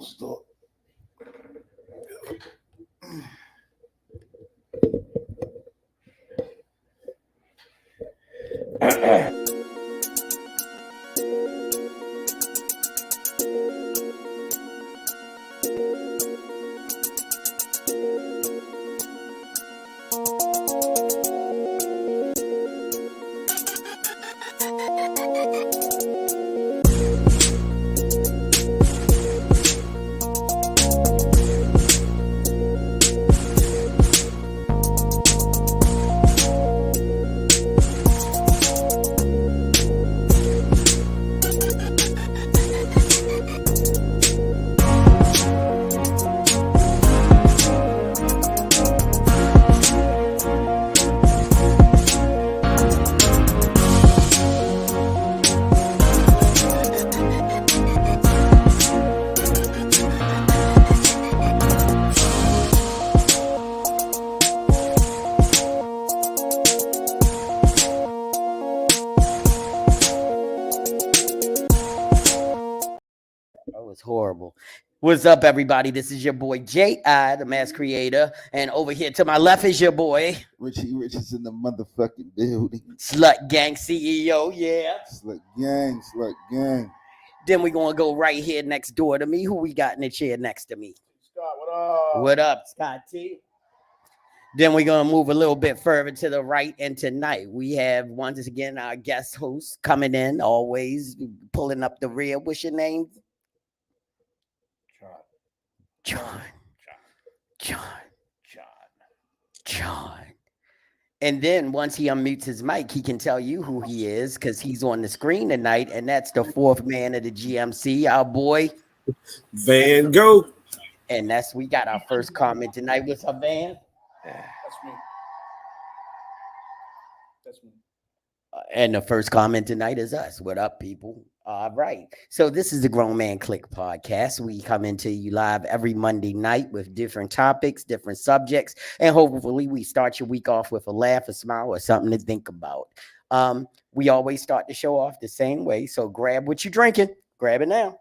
Stop. Was horrible. What's up, everybody? This is your boy J.I., the mass creator, and over here to my left is your boy Richie Rich is in the motherfucking building. Slut Gang CEO. Yeah. Slut gang. Then we're gonna go right here next door to me. Who we got in the chair next to me? Scott, what up? What up, Scott T? Then we're gonna move a little bit further to the right, and tonight we have once again our guest host coming in, always pulling up the rear. What's your name? John. And then once he unmutes his mic, he can tell you who he is because he's on the screen tonight, and that's the fourth man of the GMC, our boy Van Gogh. And we got our first comment tonight. What's up, Van? That's me. And the first comment tonight is us. What up, people? All right. So this is the Grown Man Clique podcast. We come into you live every Monday night with different topics, different subjects, and hopefully we start your week off with a laugh, a smile, or something to think about. We always start the show off the same way. So grab what you're drinking. Grab it now.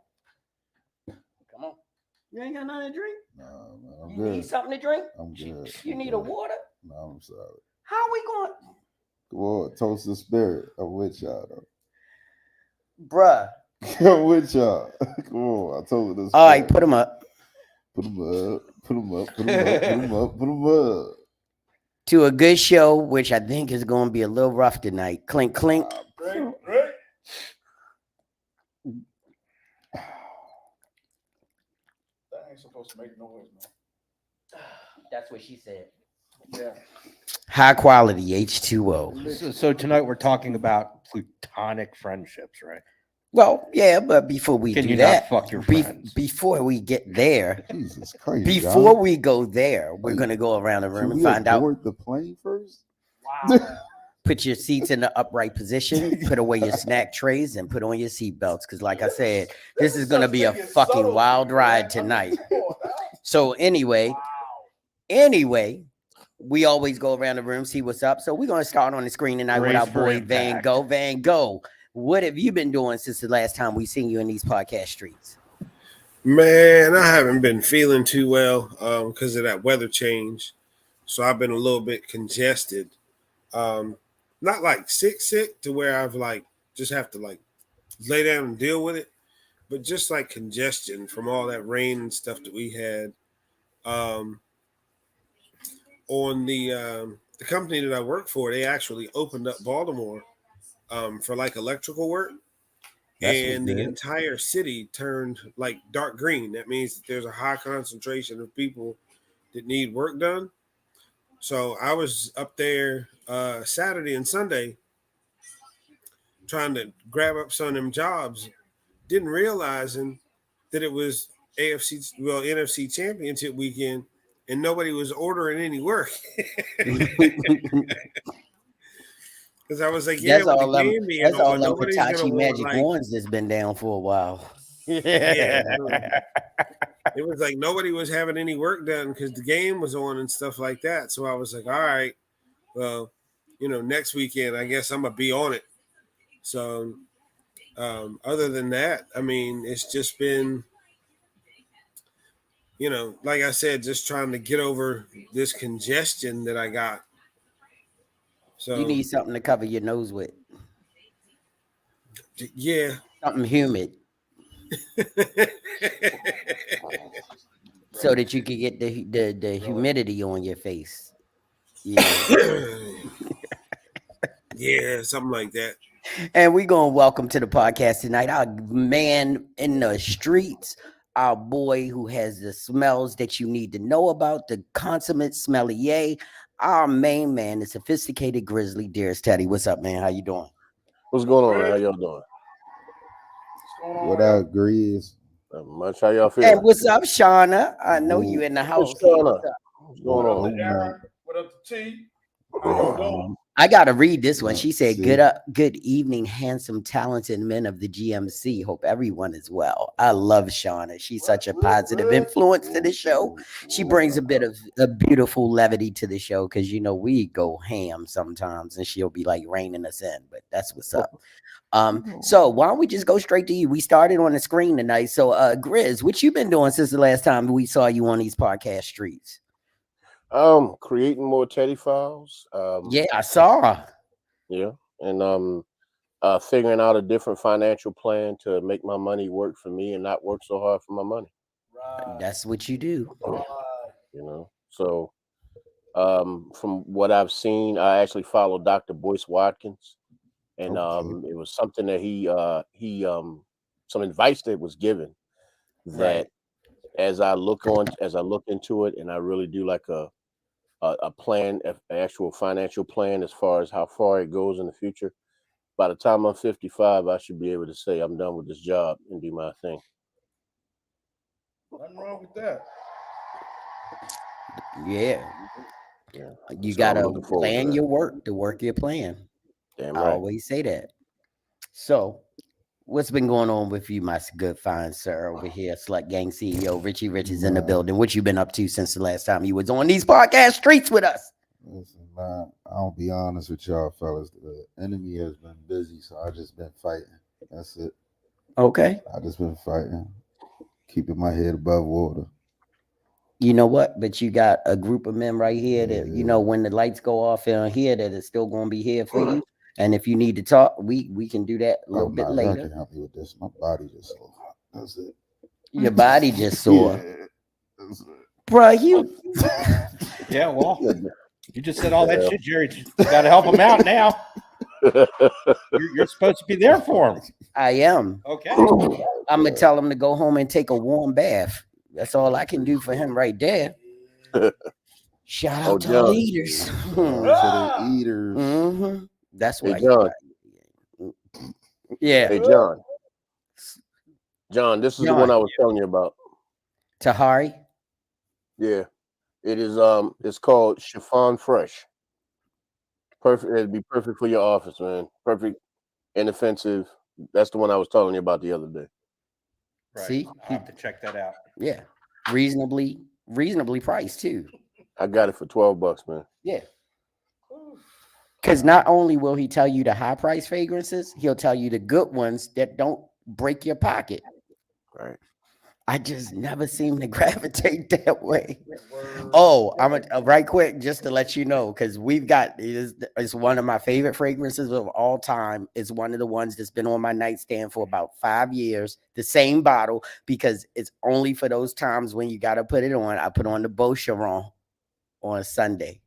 Come on. You ain't got nothing to drink? No, I'm you good. Need something to drink? I'm good. You need a water? No, I'm sorry. How are we going? Well, toast the spirit. I'm with y'all, though. Bruh. I'm with y'all. Come on, I told you this. All right, put them up. Put them up. To a good show, which I think is going to be a little rough tonight. Clink, clink. Great. That ain't supposed to make noise, man. That's what she said. Yeah. High quality H2O. So tonight we're talking about platonic friendships, right? Well, yeah, but before we Can do you that, not fuck your friends? before we get there, Jesus Christ. before God. we go there, we're going to go around the room Can and we find out. abort the plane first? Wow. Put your seats in the upright position, put away your snack trays, and put on your seatbelts. Because like I said, this is going to be a fucking wild ride tonight. So anyway, we always go around the room, see what's up. So we're going to start on the screen tonight with our boy Van Gogh. Van Gogh, what have you been doing since the last time we seen you in these podcast streets? Man, I haven't been feeling too well because of that weather change. So I've been a little bit congested. Not like sick to where I've like just have to like lay down and deal with it, but just like congestion from all that rain and stuff that we had. On the company that I work for, they actually opened up Baltimore for like electrical work. And the entire city turned like dark green. That means that there's a high concentration of people that need work done. So I was up there Saturday and Sunday trying to grab up some of them jobs, didn't realizing that it was NFC Championship weekend and nobody was ordering any work. Because I was like, yeah, that's all them nobody's Hitachi gonna Magic want, like, Wands that's been down for a while. Yeah, it was like nobody was having any work done because the game was on and stuff like that. So I was like, all right, well, next weekend, I guess I'm gonna be on it. So other than that, I mean, it's just been like I said, just trying to get over this congestion that I got. So You need something to cover your nose with. yeah. Something humid. So that you can get the humidity on your face. Yeah. Yeah, something like that. And we're going to welcome to the podcast tonight our man in the streets, our boy who has the smells that you need to know about, the consummate smellier, our main man, the sophisticated grizzly, Dearest Teddy. What's up, man? How you doing? What's going on? How y'all doing? What up, Grease? Not much. How y'all And feeling? what's up, Shauna? I know you in the house. What's Hey, going what's on? up? What's going on? man? What up to T? How y'all doing? I gotta read this one. She said, See? good evening, handsome, talented men of the GMC. Hope everyone is well. I love Shauna. She's such a positive influence to the show. She brings a bit of a beautiful levity to the show because we go ham sometimes and she'll be like reining us in, but that's what's up. So why don't we just go straight to you? We started on the screen tonight. So Grizz, what you been doing since the last time we saw you on these podcast streets? Creating more Teddy files. Yeah, I saw. Yeah, and figuring out a different financial plan to make my money work for me and not work so hard for my money. That's what you do. So from what I've seen, I actually followed Dr. Boyce Watkins, and it was something that he some advice that was given that as I look into it, and I really do like a plan, an actual financial plan as far as how far it goes in the future. By the time I'm 55, I should be able to say I'm done with this job and do my thing. Nothing wrong with that. Yeah. You So gotta I'm looking forward to plan that. your work to work your plan. Damn I right. always say that. So what's been going on with you, my good fine sir, over here, Slut Gang CEO Richie Rich is in the building. What you been up to since the last time you was on these podcast streets with us? Listen, man, I'll be honest with y'all, fellas. The enemy has been busy, so I just been fighting. That's it. Okay. I just been fighting, keeping my head above water. You know what? But you got a group of men right here that when the lights go off in here, that is still gonna be here for you. And if you need to talk, we can do that a little bit Y'all later. can help me with this. My body just sore. That's it. Your body just sore. Yeah, that's it. Bruh, you Yeah, well, you just said all that shit, Jerry. You got to help him out now. You're supposed to be there for him. I am. Okay. I'm gonna tell him to go home and take a warm bath. That's all I can do for him right there. Shout out to our John. leaders. To the eaters. Mm-hmm. That's Hey, why. John. Yeah. Hey, John. John, this is the one I was telling you about. Tahari. Yeah, it is. It's called Chiffon Fresh. Perfect. It'd be perfect for your office, man. Perfect, inoffensive. That's the one I was telling you about the other day. Right. See, I'll have to check that out. Yeah, reasonably priced too. I got it for $12, man. Yeah. Because not only will he tell you the high price fragrances, he'll tell you the good ones that don't break your pocket. Right. I just never seem to gravitate that way. Oh, I'm right quick just to let you know, because we've got it's one of my favorite fragrances of all time. It's one of the ones that's been on my nightstand for about 5 years. The same bottle, because it's only for those times when you got to put it on. I put on the Beau Chiron on Sunday.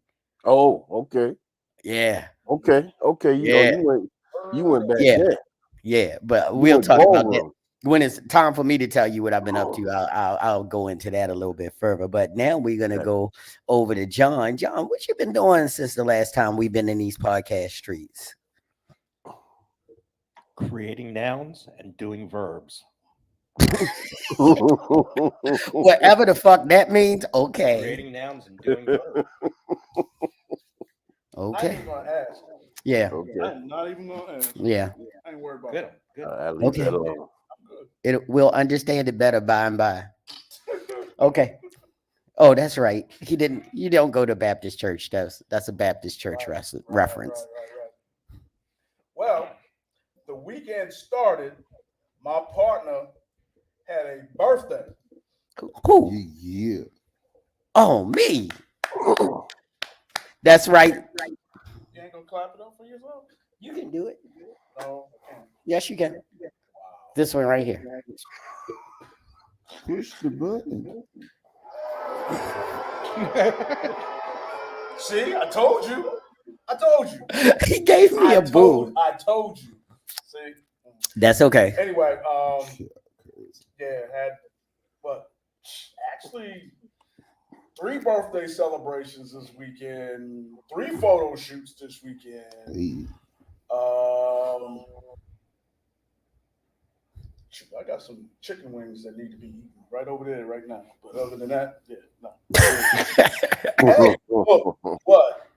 Oh, okay. Yeah. Okay. You went back there. Yeah, but You we'll went talk about that ballroom. when it's time for me to tell you what I've been up to. I'll go into that a little bit further. But now we're gonna go over to John. John, what you been doing since the last time we've been in these podcast streets? Creating nouns and doing verbs. Whatever the fuck that means. Okay. Creating nouns and doing verbs. Okay. I ain't gonna ask. Yeah. Okay. I'm not even gonna ask. Yeah. I ain't worried about Good. that. Good. I'll leave that alone. It will understand it better by and by. Okay. Oh, that's right. You don't go to Baptist church. That's a Baptist church reference. Right. Well, the weekend started. My partner had a birthday. Who? Yeah. Oh, me. That's right. You ain't gonna clap it up for yourself? You can do it. No, I can't. Yes, you can. This one right here. Push the button. See, I told you. I told you. He gave me a boo. I told you. See. That's okay. Anyway, Shit, yeah, had what? Actually, 3 birthday celebrations this weekend, 3 photo shoots this weekend. Hey. Shoot, I got some chicken wings that need to be eaten right over there right now. But other than that, yeah, no. Hey, look, what?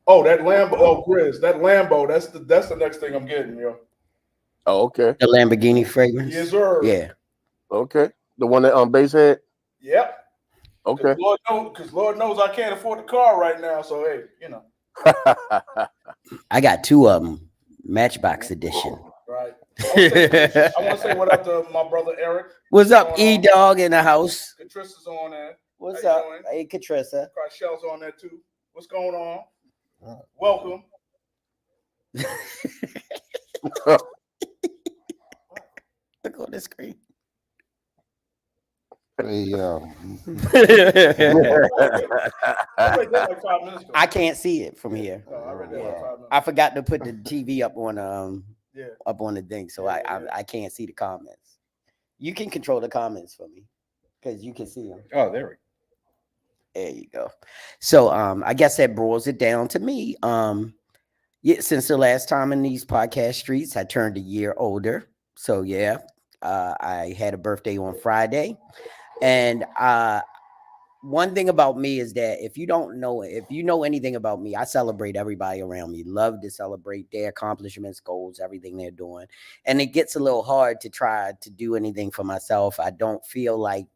Oh, that Lambo. Oh, Grizz, that Lambo. That's the next thing I'm getting, yo. Oh, okay. The Lamborghini fragrance. Yes, sir. Yeah. Okay. The one that on Basehead? Yep. Okay. Because Lord knows I can't afford the car right now. So hey, you know. I got 2 of them. Matchbox edition. Right. I want to say what up to my brother Eric. What's up, E-Dog in the house? Katrista's on there. What's How you up? doing? Hey, Katrissa. Shell's on there too. What's going on? Welcome. Look on the screen. Hey, yo. I read that like 5 minutes ago. I can't see it from here. No, I read that like 5 minutes. I forgot to put the TV up on Yeah. up on the thing, so Yeah. I can't see the comments. You can control the comments for me because you can see them. Oh, there we go. There you go. So I guess that boils it down to me. Yeah, since the last time in these podcast streets, I turned a year older. So yeah, I had a birthday on Friday. And one thing about me is that if you know anything about me, I celebrate everybody around me. Love to celebrate their accomplishments, goals, everything they're doing. And it gets a little hard to try to do anything for myself. I don't feel like,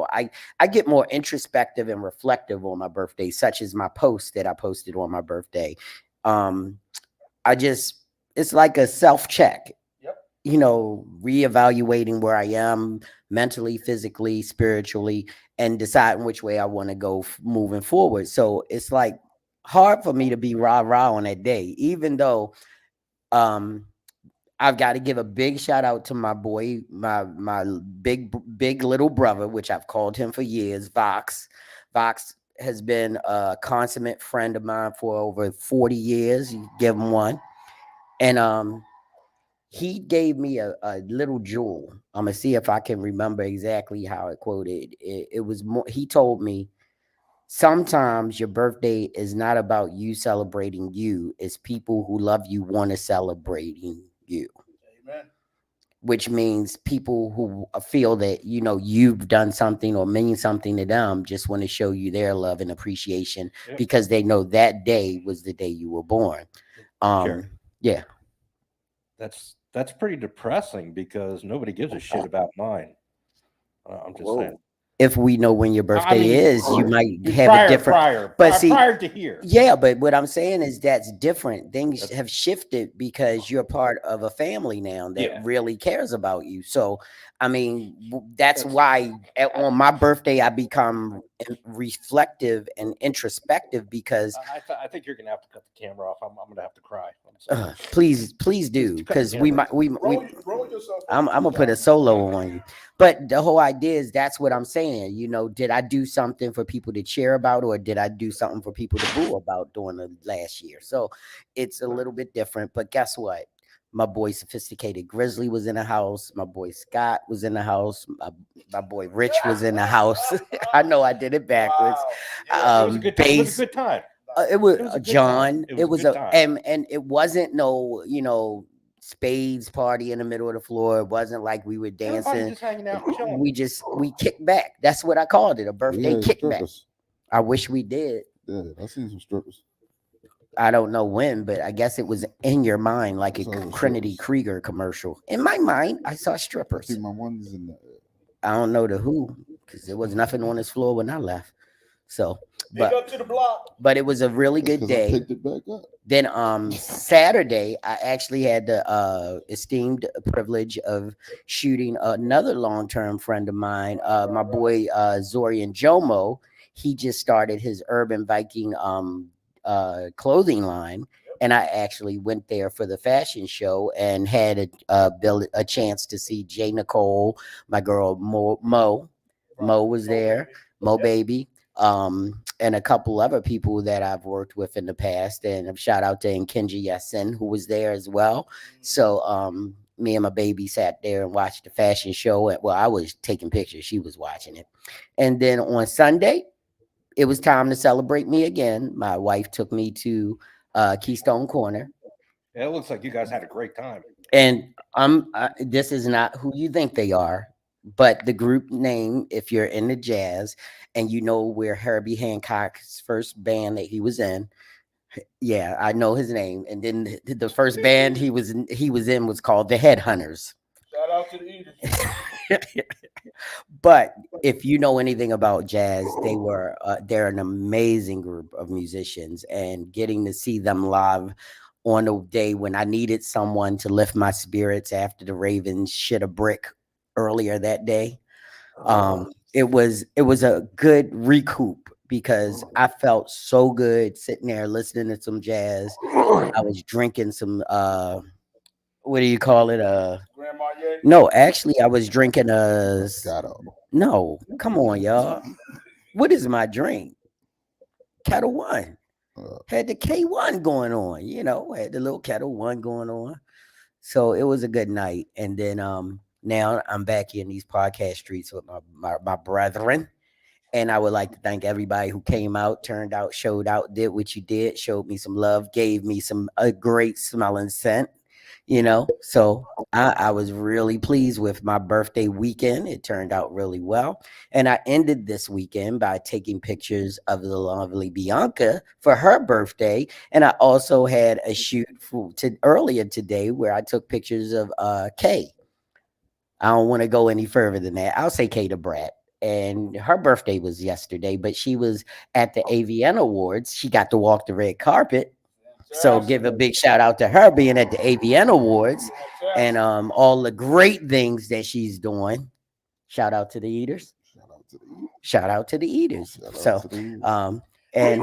I get more introspective and reflective on my birthday, such as my post that I posted on my birthday. It's like a self-check. Reevaluating where I am mentally, physically, spiritually, and deciding which way I want to go moving forward. So it's like hard for me to be rah-rah on that day, even though I've got to give a big shout out to my boy, my big little brother, which I've called him for years, Vox. Vox has been a consummate friend of mine for over 40 years. You give him one. And he gave me a little jewel. I'm gonna see if I can remember exactly how it quoted. It was more. He told me, sometimes your birthday is not about you celebrating you. It's people who love you want to celebrating you. Amen. Which means people who feel that you've done something or mean something to them just want to show you their love and appreciation because they know that day was the day you were born. Sure. Yeah. That's pretty depressing because nobody gives a shit about mine. I'm just saying. If we know when your birthday is, you might have a different. Prior to here. Yeah, but what I'm saying is that's different. Things have shifted because you're part of a family now that really cares about you. So, I mean, that's why on my birthday I become reflective and introspective because I think you're gonna have to cut the camera off. I'm gonna have to cry. Please do, because I'm gonna put a solo on you. But the whole idea is that's what I'm saying. Did I do something for people to cheer about, or did I do something for people to boo about during the last year? So it's a little bit different. But guess what? My boy Sophisticated Grizzly was in the house. My boy Scott was in the house. My boy Rich was in the house. I know I did it backwards. Wow. It was a good time. It was a good time. It was John. It was and it wasn't no spades party in the middle of the floor. It wasn't like we were dancing. Just hanging out and chilling. We kicked back. That's what I called it, a birthday kickback. Strippers. I wish we did. Yeah, I seen some strippers. I don't know when, but I guess it was in your mind, like a Trinity Krieger commercial. In my mind, I saw strippers. I see my ones in the. I don't know the who, because there was nothing on this floor when I left. So, up to the block. But it was a really good day. I picked it back up. Then Saturday, I actually had the esteemed privilege of shooting another long-term friend of mine, my boy Zorian Jomo. He just started his Urban Viking clothing line, and I actually went there for the fashion show and had a chance to see Jay Nicole, my girl Mo was there, Mo Baby, and a couple other people that I've worked with in the past. And a shout out to Nkenji Yasin, who was there as well. So me and my baby sat there and watched the fashion show. And, well, I was taking pictures. She was watching it. And then on Sunday, it was time to celebrate me again. My wife took me to Keystone Corner. It looks like you guys had a great time. And this is not who you think they are, but the group name, if you're into jazz and you know where Herbie Hancock's first band that he was in, yeah, I know his name. And then the first band he was in was called the Headhunters. Shout out to the Eaters. But if you know anything about jazz, they're an amazing group of musicians, and getting to see them live on a day when I needed someone to lift my spirits after the Ravens shit a brick earlier that day. It was a good recoup because I felt so good sitting there listening to some jazz. I was drinking some what do you call it? Grandma Ye? No, actually I was drinking no, come on, y'all. What is my drink? Kettle One. Had the K1 going on, had the little Kettle One going on. So it was a good night. And then now I'm back in these podcast streets with my brethren. And I would like to thank everybody who came out, turned out, showed out, did what you did, showed me some love, gave me a great smelling scent, So I was really pleased with my birthday weekend. It turned out really well. And I ended this weekend by taking pictures of the lovely Bianca for her birthday. And I also had a shoot earlier today where I took pictures of Kay. I don't want to go any further than that. I'll say Kay the Brat. And her birthday was yesterday, but she was at the AVN Awards. She got to walk the red carpet. So give a big shout out to her being at the AVN Awards and all the great things that she's doing. Shout out to the Eaters. Shout out to the Eaters. And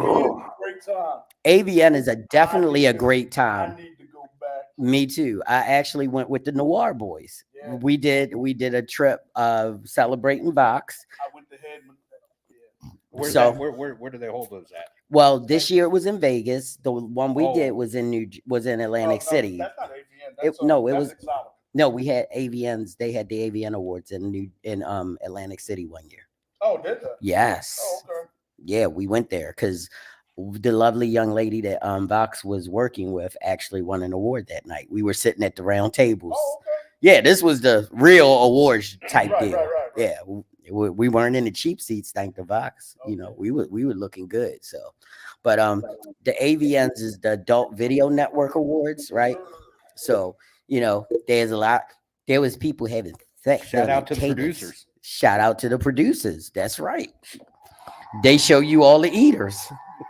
AVN is definitely a great time. I need to go back. Me too. I actually went with the Noir Boys. Yeah. We did a trip of celebrating Vox. I went to Headman. Where do they hold those at? Well, this year it was in Vegas. The one we did was in Atlantic City. That's not AVN. We had AVNs. They had the AVN Awards in Atlantic City one year. Oh, did they? Yes. Oh, okay. Yeah, we went there because the lovely young lady that Vox was working with actually won an award that night. We were sitting at the round tables. Oh, okay. Yeah, this was the real awards type deal. Right. Yeah, we weren't in the cheap seats, thank the Vox. Okay. We were looking good. So, but the AVNs is the Adult Video Network Awards, right? So there's a lot. There was people having shout out to the producers. Shout out to the producers. That's right. They show you all the eaters.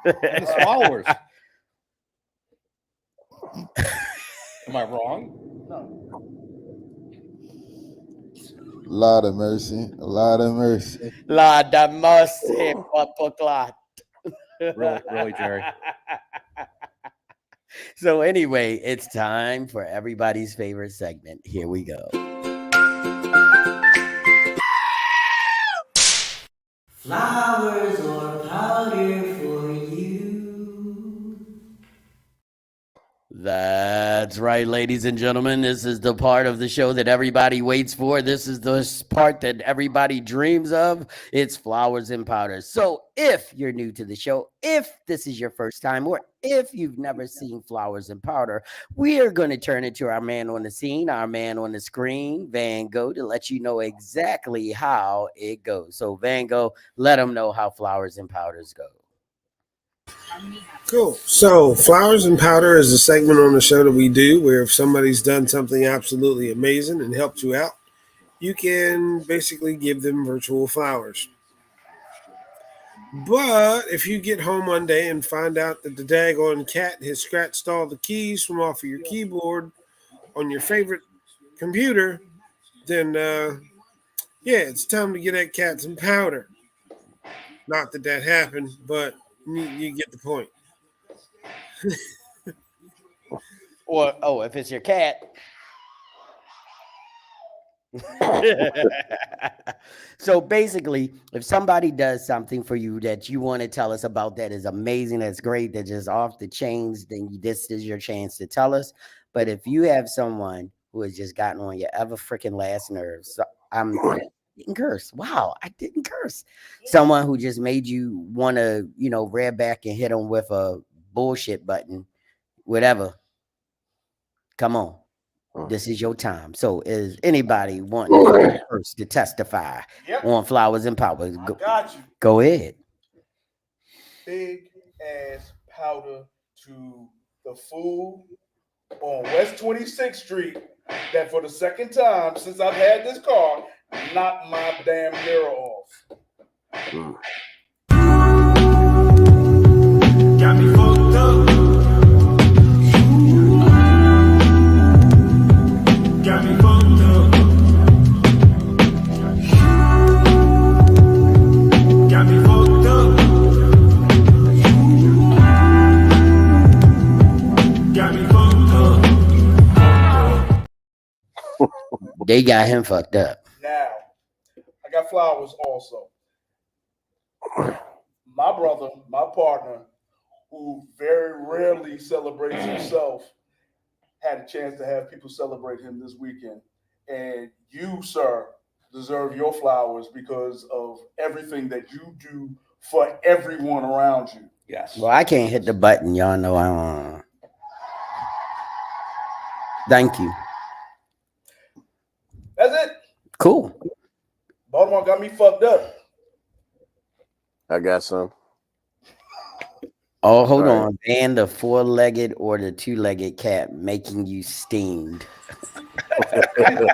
And the followers. Am I wrong? No. Lord of mercy. Lord of mercy, Papa Clot. Really, Jerry. So anyway, it's time for everybody's favorite segment. Here we go. Flowers or powder for you. That's right, ladies and gentlemen. This is the part of the show that everybody waits for. This is the part that everybody dreams of. It's flowers and powder. So if you're new to the show, if this is your first time, or if you've never seen flowers and powder, we are going to turn it to our man on the scene, our man on the screen, Van Gogh, to let you know exactly how it goes. So Van Gogh, let them know how flowers and powders go. Cool. So Flowers and Powder is a segment on the show that we do where if somebody's done something absolutely amazing and helped you out, you can basically give them virtual flowers. But if you get home one day and find out that the daggone cat has scratched all the keys from off of your keyboard on your favorite computer, then yeah, it's time to get that cat some powder. Not that that happened, but you get the point. Or if it's your cat. So basically, if somebody does something for you that you want to tell us about that is amazing, that's great, that's just off the chains, then this is your chance to tell us. But if you have someone who has just gotten on your ever freaking last nerves, so I didn't curse. Wow, I didn't curse. Someone who just made you want to, rear back and hit them with a bullshit button, whatever. Come on. This is your time. So, is anybody wanting to go first to testify on Flowers and Power? Got you. Go ahead. Big ass powder to the fool on West 26th Street that for the second time since I've had this car knocked my damn mirror off. Got me fucked up. Got me fucked up. Got me fucked up. Got me fucked up. They got him fucked up. Now, I got flowers also. My brother, my partner, who very rarely celebrates himself, had a chance to have people celebrate him this weekend. And you, sir, deserve your flowers because of everything that you do for everyone around you. Yes. Well, I can't hit the button. Y'all know I don't. Thank you. That's it. Cool. Baltimore got me fucked up. I got some. Oh, hold All on. Ban the 4-legged or the 2-legged cat making you steamed.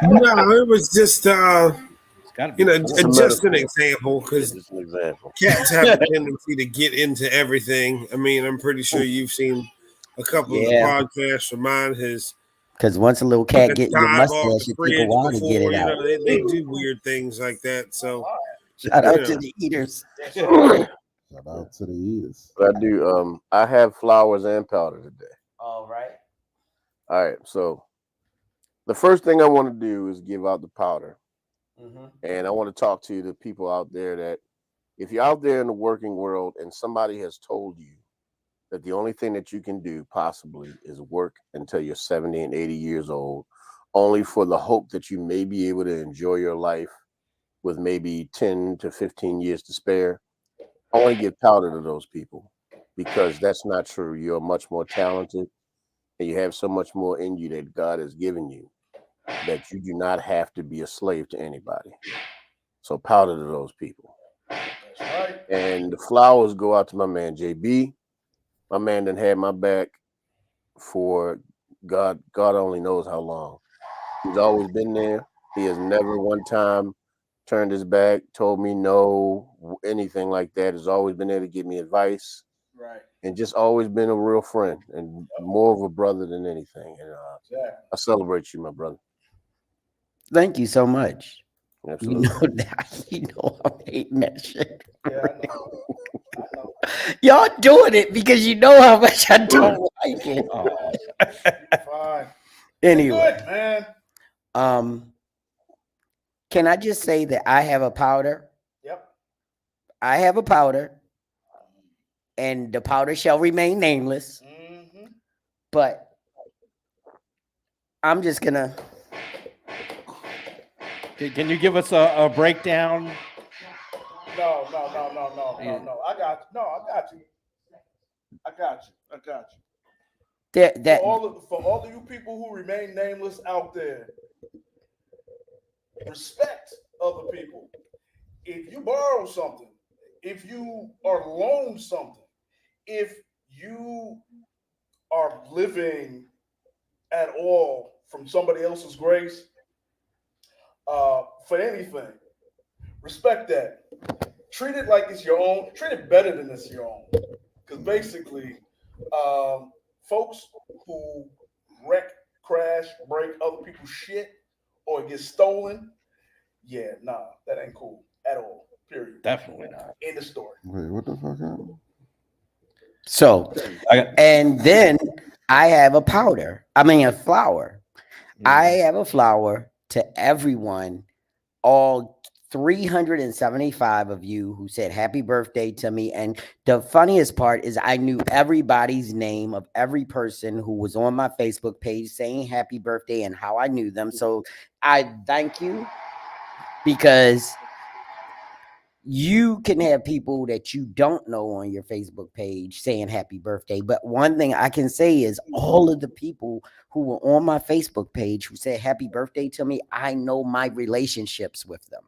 No, it was just It's gotta be It's a just an metaphor. example because It's an example. cats have a tendency to get into everything. I mean, I'm pretty sure you've seen a couple of the Yeah. podcasts where mine has Because once a little took cat a get in your dive off mustache, the it take a fridge while to get before. it out. They do weird things like that. So Shout out Yeah. to the eaters. Shout out to the eaters. But I do. I have flowers and powder today. All right. All right. So the first thing I want to do is give out the powder, and I want to talk to the people out there that if you're out there in the working world and somebody has told you that the only thing that you can do possibly is work until you're 70 and 80 years old, only for the hope that you may be able to enjoy your life with maybe 10 to 15 years to spare, I want to give powder to those people because that's not true. You're much more talented and you have so much more in you that God has given you that you do not have to be a slave to anybody. So powder to those people. That's right. And the flowers go out to my man JB. My man done had my back for God only knows how long. He's always been there. He has never one time turned his back, told me no, anything like that. Has always been there to give me advice. Right. And just always been a real friend and more of a brother than anything. And I celebrate you, my brother. Thank you so much. Absolutely. You know that. You know I'm hating that shit. Yeah, I know. Y'all doing it because you know how much I don't like it. Fine. Anyway, Good, man. can I just say that I have a powder? Yep. I have a powder, and the powder shall remain nameless. Mm-hmm. But I'm just gonna. Can you give us a breakdown? No. I got you. That For all of you people who remain nameless out there, respect other people. If you borrow something, if you are loaned something, if you are living at all from somebody else's grace, for anything, respect that. treat it like it's your own. Treat it better than it's your own. Because basically, folks who wreck, crash, break other people's shit, or it gets stolen, yeah, nah, that ain't cool at all. Period. Definitely not. End of story. Wait, what the fuck happened? So, and then I have a powder. I mean, a flower. I have a flower to everyone, all 375 of you who said happy birthday to me. And the funniest part is I knew everybody's name of every person who was on my Facebook page saying happy birthday and how I knew them. So I thank you, because you can have people that you don't know on your Facebook page saying happy birthday. But one thing I can say is all of the people who were on my Facebook page who said happy birthday to me, I know my relationships with them.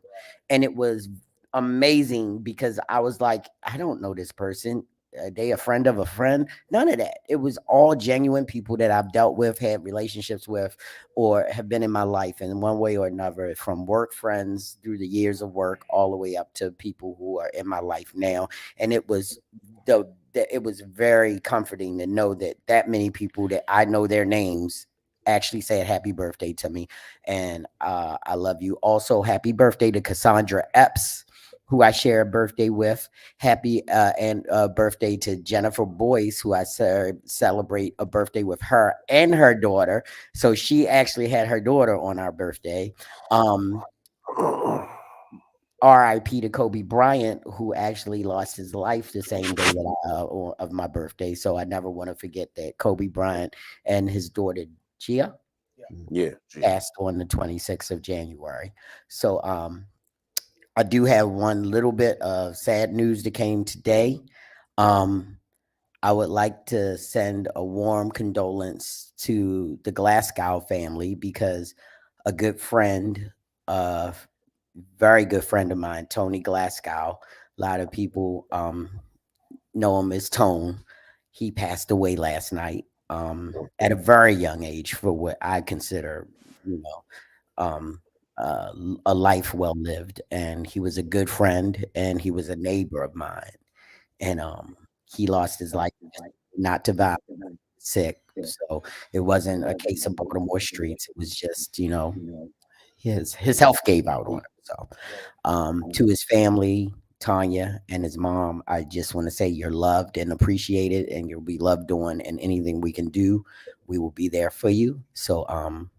And it was amazing because I was like, I don't know this person. Are they a friend of a friend? None of that. It was all genuine people that I've dealt with, had relationships with, or have been in my life in one way or another, from work friends through the years of work all the way up to people who are in my life now. And it was it was very comforting to know that many people that I know their names actually said happy birthday to me. And I love you. Also, happy birthday to Cassandra Epps, who I share a birthday with. Happy and birthday to Jennifer Boyce, who I celebrate a birthday with her and her daughter. So she actually had her daughter on our birthday. R.I.P. to Kobe Bryant, who actually lost his life the same day that of my birthday. So I never want to forget that Kobe Bryant and his daughter Gia passed on the 26th of January. So I do have one little bit of sad news that came today. I would like to send a warm condolence to the Glasgow family, because a good friend, very good friend of mine, Tony Glasgow, a lot of people know him as Tone. He passed away last night at a very young age for what I consider, a life well lived. And he was a good friend, and he was a neighbor of mine. And he lost his life not to violence, sick. So it wasn't a case of Baltimore streets. It was just, his health gave out on him. So to his family, Tanya and his mom, I just want to say you're loved and appreciated, and you'll be loved on, and anything we can do, we will be there for you. So I'm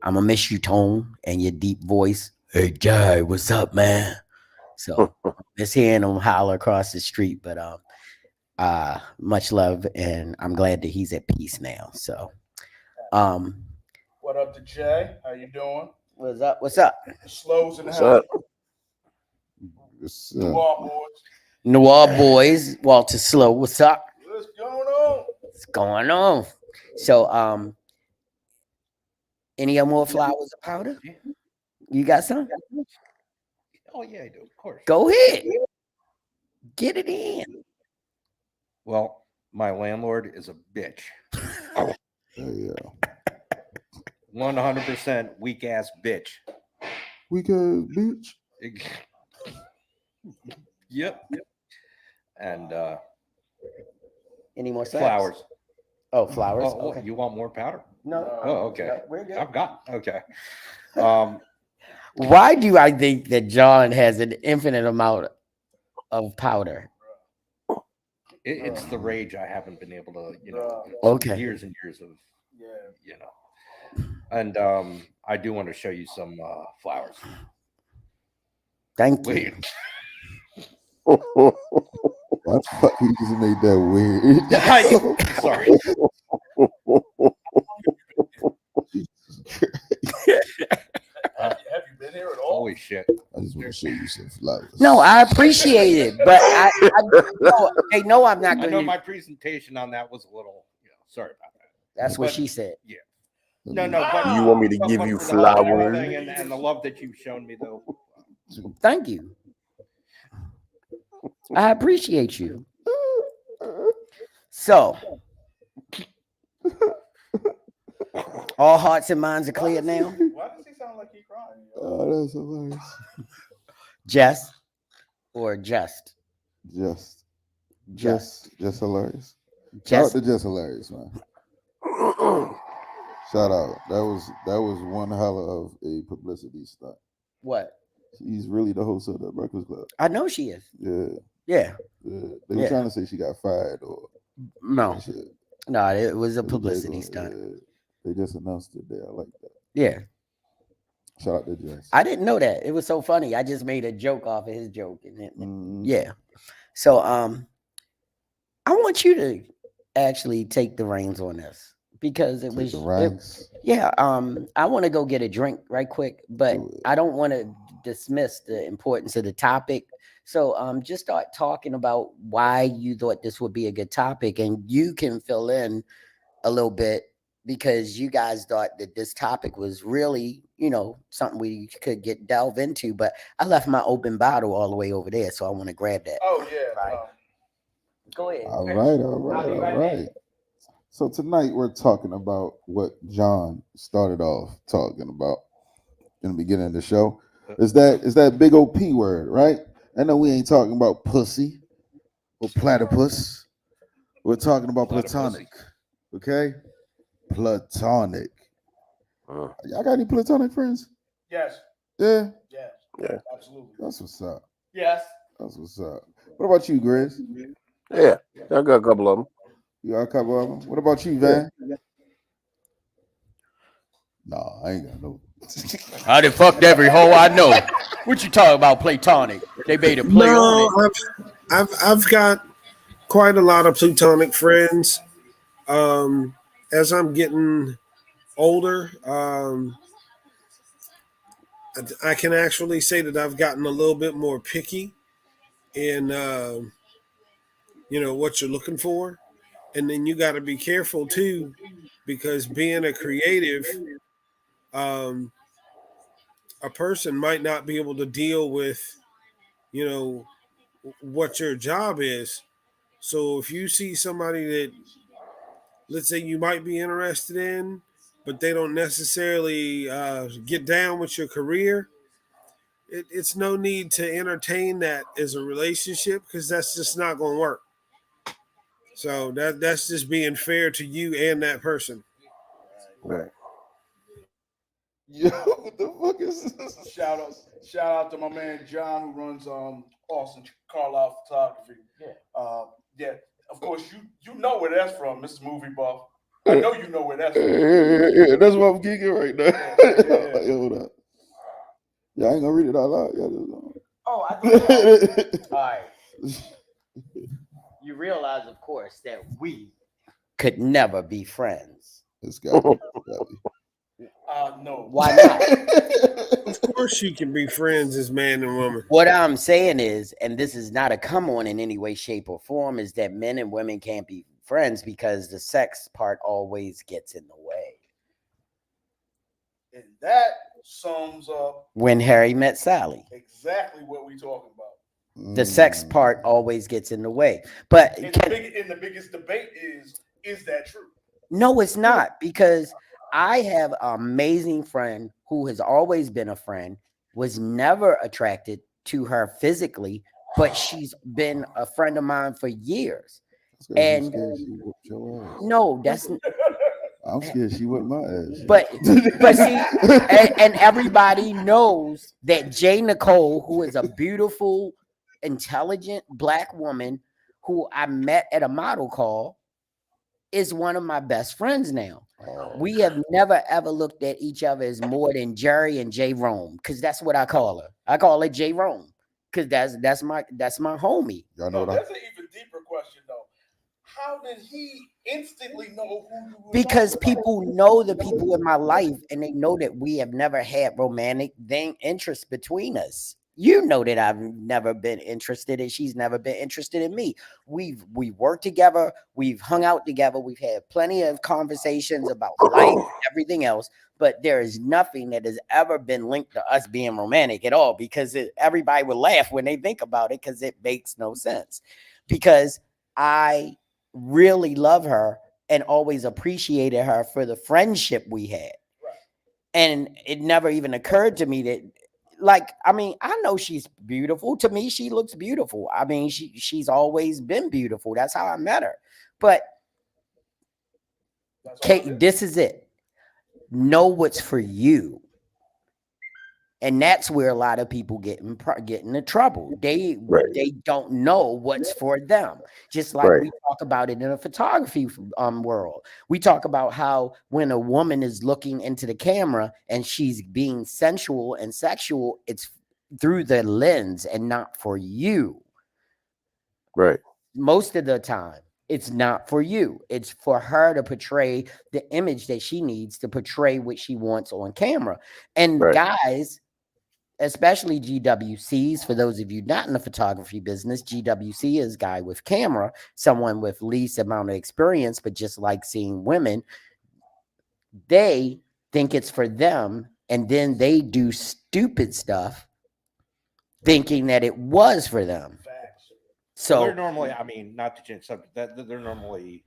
gonna miss you, Tone, and your deep voice. Hey, Jay, what's up, man? So just hearing him holler across the street, but much love, and I'm glad that he's at peace now. So What up to Jay? How you doing? what's up? What's up? Slows in the What's house. up? Noir boys. Noir boys, Walter Slow, what's up? What's going on? What's going on? So any more flowers of powder? You got some? Oh yeah, I do. Of course. Go ahead. Get it in. Well, my landlord is a bitch. Yeah. 100% weak ass bitch. We got beach. Yep. And Any more slaps? flowers. Oh, flowers. Oh, Okay. you want more powder? No. Oh, okay. No, we're good. I've got okay. Why do I think that John has an infinite amount of powder? It's the rage I haven't been able to, Okay. years and years of, Yeah. And I do want to show you some flowers. Thank you. Wait. Why the fuck you just made that weird? Sorry. Have you been here at all? Holy shit. I just want to show you some flowers. No, I appreciate it, but they know I'm not I going know to. my presentation on that was a little, sorry about that. That's what but- she said. No, but You want me to but- give but you for the love and flowers? everything and the love that you've shown me, though. Thank you. I appreciate you. So, all hearts and minds are clear now. Why does he sound like he's crying? Oh, that's hilarious. Jess, or just Just, just just hilarious. Shout out just to Just Hilarious, man. Shout out. That was one hell of a publicity stunt. what? She's really the host of the Breakfast Club. I know she is. Yeah, Yeah. yeah. They were Yeah. trying to say she got fired or No. shit. No, it was a They publicity gonna- stunt. yeah, they just announced it there. I like that. Yeah. Shout out to Jess. I didn't know that. It was so funny. I just made a joke off of his joke. Mhm. Yeah. So I want you to actually take the reins on this because it Take was the ranks. yeah. I want to go get a drink right quick, but Do it. I don't want to dismiss the importance of the topic. So just start talking about why you thought this would be a good topic, and you can fill in a little bit because you guys thought that this topic was really, something we could delve into. But I left my open bottle all the way over there, so I want to grab that. Oh yeah. Right. Go ahead. All Chris. right, I'll be all right right. So tonight we're talking about what John started off talking about in the beginning of the show. Is that big old P word, right? I know we ain't talking about pussy or platypus. We're talking about platonic. Okay? Platonic. Y'all got any platonic friends? Yes. Yeah? Yes. Yeah. Absolutely. That's what's up. Yes. That's what's up. What about you, Grizz? Yeah, I got a couple of them. You got a couple of them? What about you, Van? Nah, I ain't got no. I done fucked every hoe I know. What you talking about, platonic? They made a play on No, it. I've got quite a lot of platonic friends. As I'm getting older, I can actually say that I've gotten a little bit more picky in what you're looking for, and then you got to be careful too, because being a creative, um, a person might not be able to deal with you know what your job is. So if you see somebody that, let's say, you might be interested in, but they don't necessarily get down with your career, it's no need to entertain that as a relationship because that's just not going to work. So that's just being fair to you and that person. Right. Yo, what the fuck is this? Shout out to my man John who runs Austin Carlisle Photography. Yeah. Of course you know where that's from, Mr. Movie Buff. I know you know where that's from. Yeah, that's what I'm geeking right now. Yeah. Yo, hold up. Yeah, I ain't gonna read it out loud. Oh, I think. All right. You realize, of course, that we could never be friends. It's got me. No. Why not? Of course, you can be friends as man and woman. What I'm saying is, and this is not a come on in any way, shape, or form, is that men and women can't be friends because the sex part always gets in the way. And that sums up When Harry met Sally, exactly what we talking about. the sex part always gets in the way. But And the biggest debate is that true? no, it's not, because I have an amazing friend who has always been a friend, was never attracted to her physically, but she's been a friend of mine for years. And And scared she whooped your ass. no, that's I'm scared she whipped my ass. but see, and everybody knows that J. Nicole, who is a beautiful, intelligent black woman who I met at a model call, is one of my best friends now. We have never ever looked at each other as more than Jerry and J. Rome, because that's what I call her. I call her J. Rome, because that's my homie. Y'all know No, that? that's an even deeper question though. How did he instantly know who you were? Because talking about? people know the people in my life, and they know that we have never had romantic interest between us. You know that I've never been interested, and she's never been interested in me. We've worked together, we've hung out together, we've had plenty of conversations about life, everything else, but there is nothing that has ever been linked to us being romantic at all, because everybody will laugh when they think about it, because it makes no sense. Because I really love her and always appreciated her for the friendship we had. Right. And it never even occurred to me that, like, I mean, I know she's beautiful. To me, she looks beautiful. I mean, she's always been beautiful. That's how I met her. But Kate, this is it. Know what's for you. And that's where a lot of people get into trouble. They don't know what's for them. Just like we talk about it in a photography world. We talk about how when a woman is looking into the camera and she's being sensual and sexual, it's through the lens and not for you. Right. Most of the time, it's not for you. It's for her to portray the image that she needs to portray what she wants on camera. And guys, especially GWCs, for those of you not in the photography business, GWC is guy with camera, someone with least amount of experience, but just like seeing women, they think it's for them, and then they do stupid stuff thinking that it was for them. So they're normally, I mean, not to change subject, that they're normally.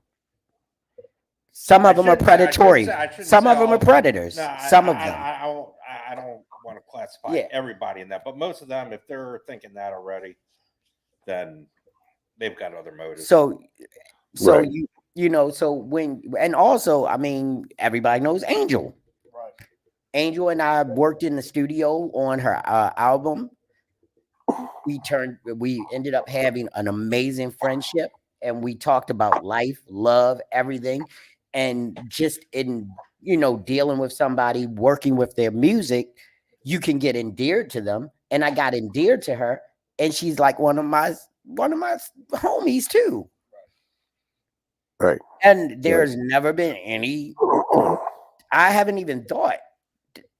Some of them are predatory. Some of them are predators. Some of them. I don't want to classify everybody in that, but most of them, if they're thinking that already, then they've got other motives. So you know, so when, and also, I mean, everybody knows Angel. Right. Angel and I worked in the studio on her album. We ended up having an amazing friendship, and we talked about life, love, everything, and just in, you know, dealing with somebody, working with their music, you can get endeared to them. And I got endeared to her, and she's like one of my homies too. Right. And there's never been any, I haven't even thought.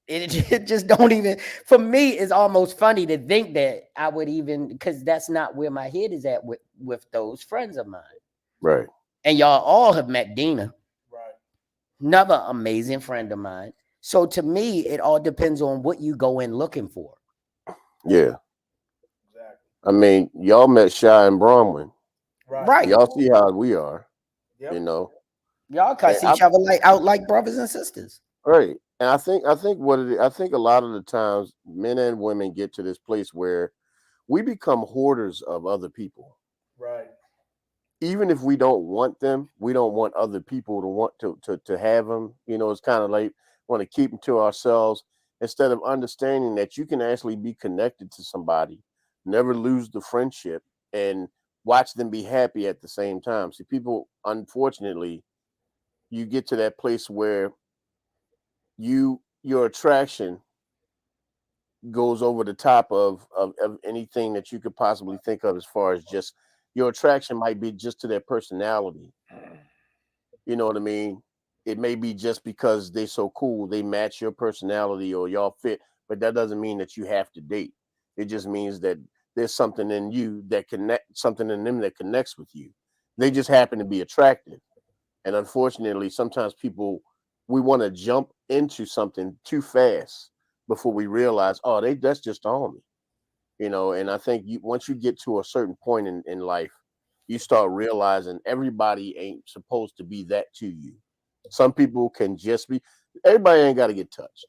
It just don't even, for me, it's almost funny to think that I would even, because that's not where my head is at with those friends of mine. Right. And y'all all have met Dina. Right. Another amazing friend of mine. So to me, it all depends on what you go in looking for. Yeah. Exactly. I mean, y'all met Shy and Bronwyn. Right. Y'all see how we are. Yep. You know. Y'all cuss each other like brothers and sisters. Right. And I think what it is, I think a lot of the times men and women get to this place where we become hoarders of other people. Right. Even if we don't want them, we don't want other people to want to have them. You know, it's kind of like want to keep them to ourselves instead of understanding that you can actually be connected to somebody, never lose the friendship, and watch them be happy at the same time. See, people, unfortunately, you get to that place where your attraction goes over the top of anything that you could possibly think of, as far as just your attraction might be just to their personality. You know what I mean? It may be just because they're so cool, they match your personality or y'all fit, but that doesn't mean that you have to date. It just means that there's something in you that something in them that connects with you. They just happen to be attractive. And unfortunately, sometimes we want to jump into something too fast before we realize, oh, that's just on me, you know. And I think once you get to a certain point in life, you start realizing everybody ain't supposed to be that to you. Some people can just be. Everybody ain't got to get touched.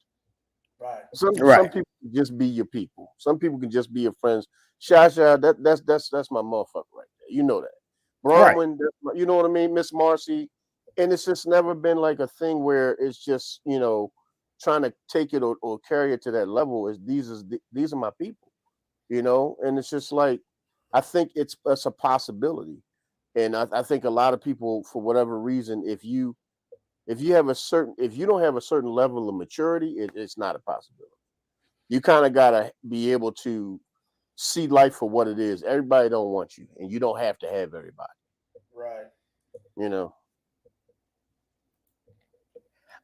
Right. Some people can just be your people. Some people can just be your friends. Shasha, that's my motherfucker right there. You know that. Bronwyn, you know what I mean, Miss Marcy. And it's just never been like a thing where it's just, you know, trying to take it or carry it to that level. These are my people, you know. And it's just like, I think it's a possibility. And I think a lot of people, for whatever reason, if you don't have a certain level of maturity, it's not a possibility. You kind of gotta be able to see life for what it is. Everybody don't want you, and you don't have to have everybody. Right. You know.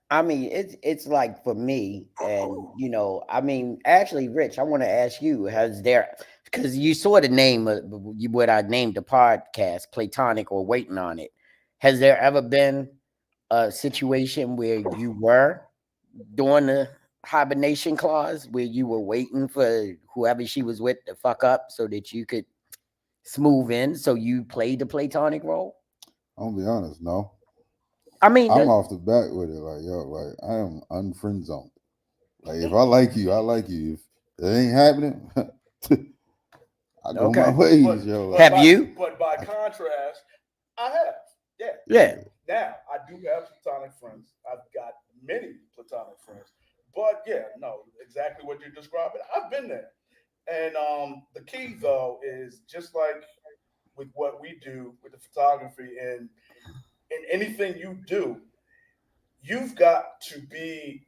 I mean, it's like for me, and you know, I mean, actually, Rich, I want to ask you: has there, because you saw the name of what I named the podcast, Platonic or Waiting on It? Has there ever been a situation where you were doing the hibernation clause, where you were waiting for whoever she was with to fuck up so that you could smooth in, so you played the Platonic role? I'll be honest, no. I mean, I'm off the bat with it, like, yo, like, I am unfriend zoned. Like, if I like you, I like you. It ain't happening. I go my Okay. ways, yo. Have you? But by contrast, I have. Yeah. Yeah. Now I do have platonic friends. I've got many platonic friends. But yeah, no, exactly what you're describing. I've been there. And the key though is just like with what we do with the photography and in anything you do, you've got to be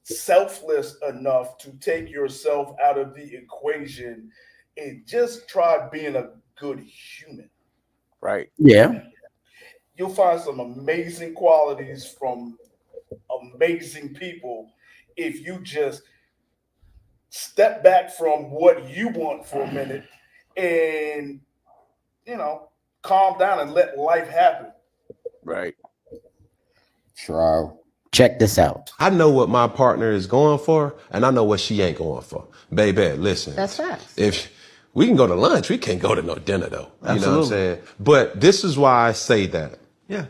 selfless enough to take yourself out of the equation and just try being a good human. Right. Yeah. You'll find some amazing qualities from amazing people if you just step back from what you want for a minute and calm down and let life happen. Right. Trial. Check this out. I know what my partner is going for, and I know what she ain't going for. Baby, listen. That's facts. If we can go to lunch, we can't go to no dinner though. You know what I'm saying? But this is why I say that. Yeah.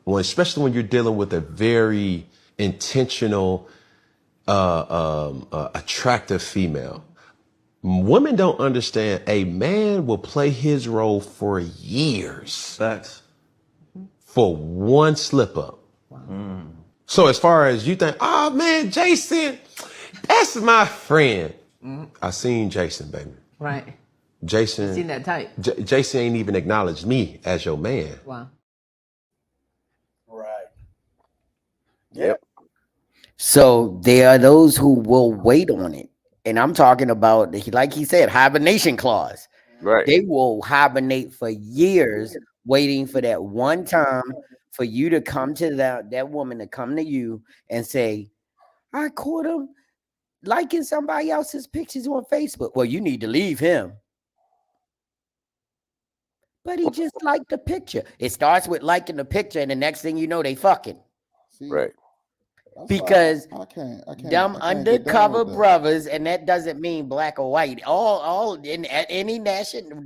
Well, especially when you're dealing with a very intentional, attractive female. Women don't understand. A man will play his role for years. Facts. For one slip up. So as far as you think, oh man, Jason, that's my friend. I seen Jason, baby. Right. Jason. Seen that type. Jason ain't even acknowledged me as your man. Wow. Right. Yep. So there are those who will wait on it. And I'm talking about, like he said, hibernation clause. Right. They will hibernate for years, waiting for that one time for you to come to that woman to come to you and say, I caught him liking somebody else's pictures on Facebook. Well, you need to leave him. But he just liked the picture. It starts with liking the picture, and the next thing you know, they fucking. See, Right. that's Because why I can't them get down undercover with that. brothers, and that doesn't mean black or white. All in any national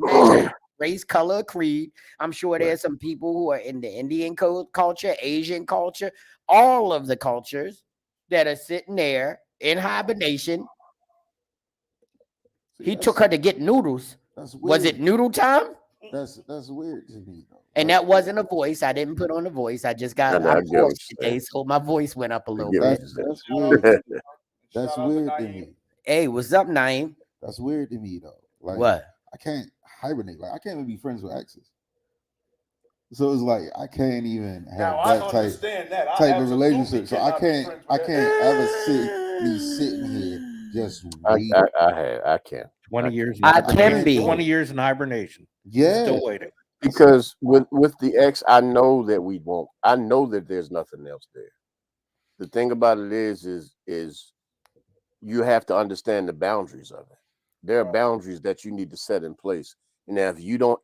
race, color, creed. I'm sure there's some people who are in the Indian culture, Asian culture, all of the cultures that are sitting there in hibernation. See, He took her to get noodles. That's weird. Was it noodle time? That's weird to me though. And that wasn't a voice. I didn't put on a voice. I just got I get what hoarse you're today, saying. so my voice went up a little get what bit. That's weird. That's Shout out to weird to Naeem. me. Hey, what's up, Naeem? That's weird to me though. Like What? I can't hibernate. Like I can't even be friends with exes. So it's like I can't even have Now I that understand that. I type of absolutely relationship. So I cannot be can't friends I with can't ever be sitting here just waiting. I can't. 20 years. I I can can't be. do it. 20 years in hibernation. Yeah. Still waiting. Because with the ex, I know that we won't. I know that there's nothing else there. The thing about it is you have to understand the boundaries of it. There are boundaries that you need to set in place. And now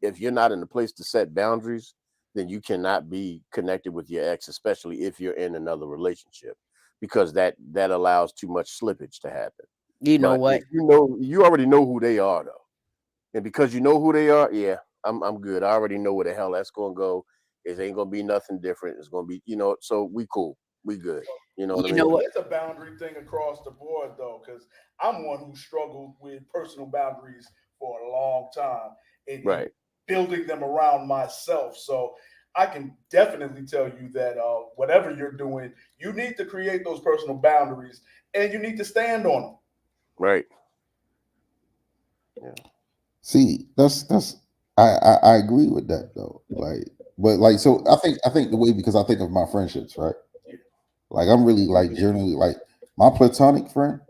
if you're not in the place to set boundaries, then you cannot be connected with your ex, especially if you're in another relationship, because that allows too much slippage to happen. You know But what? if you already know who they are though. And because you know who they are, yeah, I'm good. I already know where the hell that's gonna go. It ain't gonna be nothing different. It's gonna be, so we cool. We good. You know what I mean? know what? It's a boundary thing across the board, though, because I'm one who struggled with personal boundaries for a long time and Right. building them around myself. So I can definitely tell you that whatever you're doing, you need to create those personal boundaries and you need to stand on them. Right. See, that's I agree with that though. So I think the way, because I think of my friendships, right? Like I'm really like generally like my platonic friend,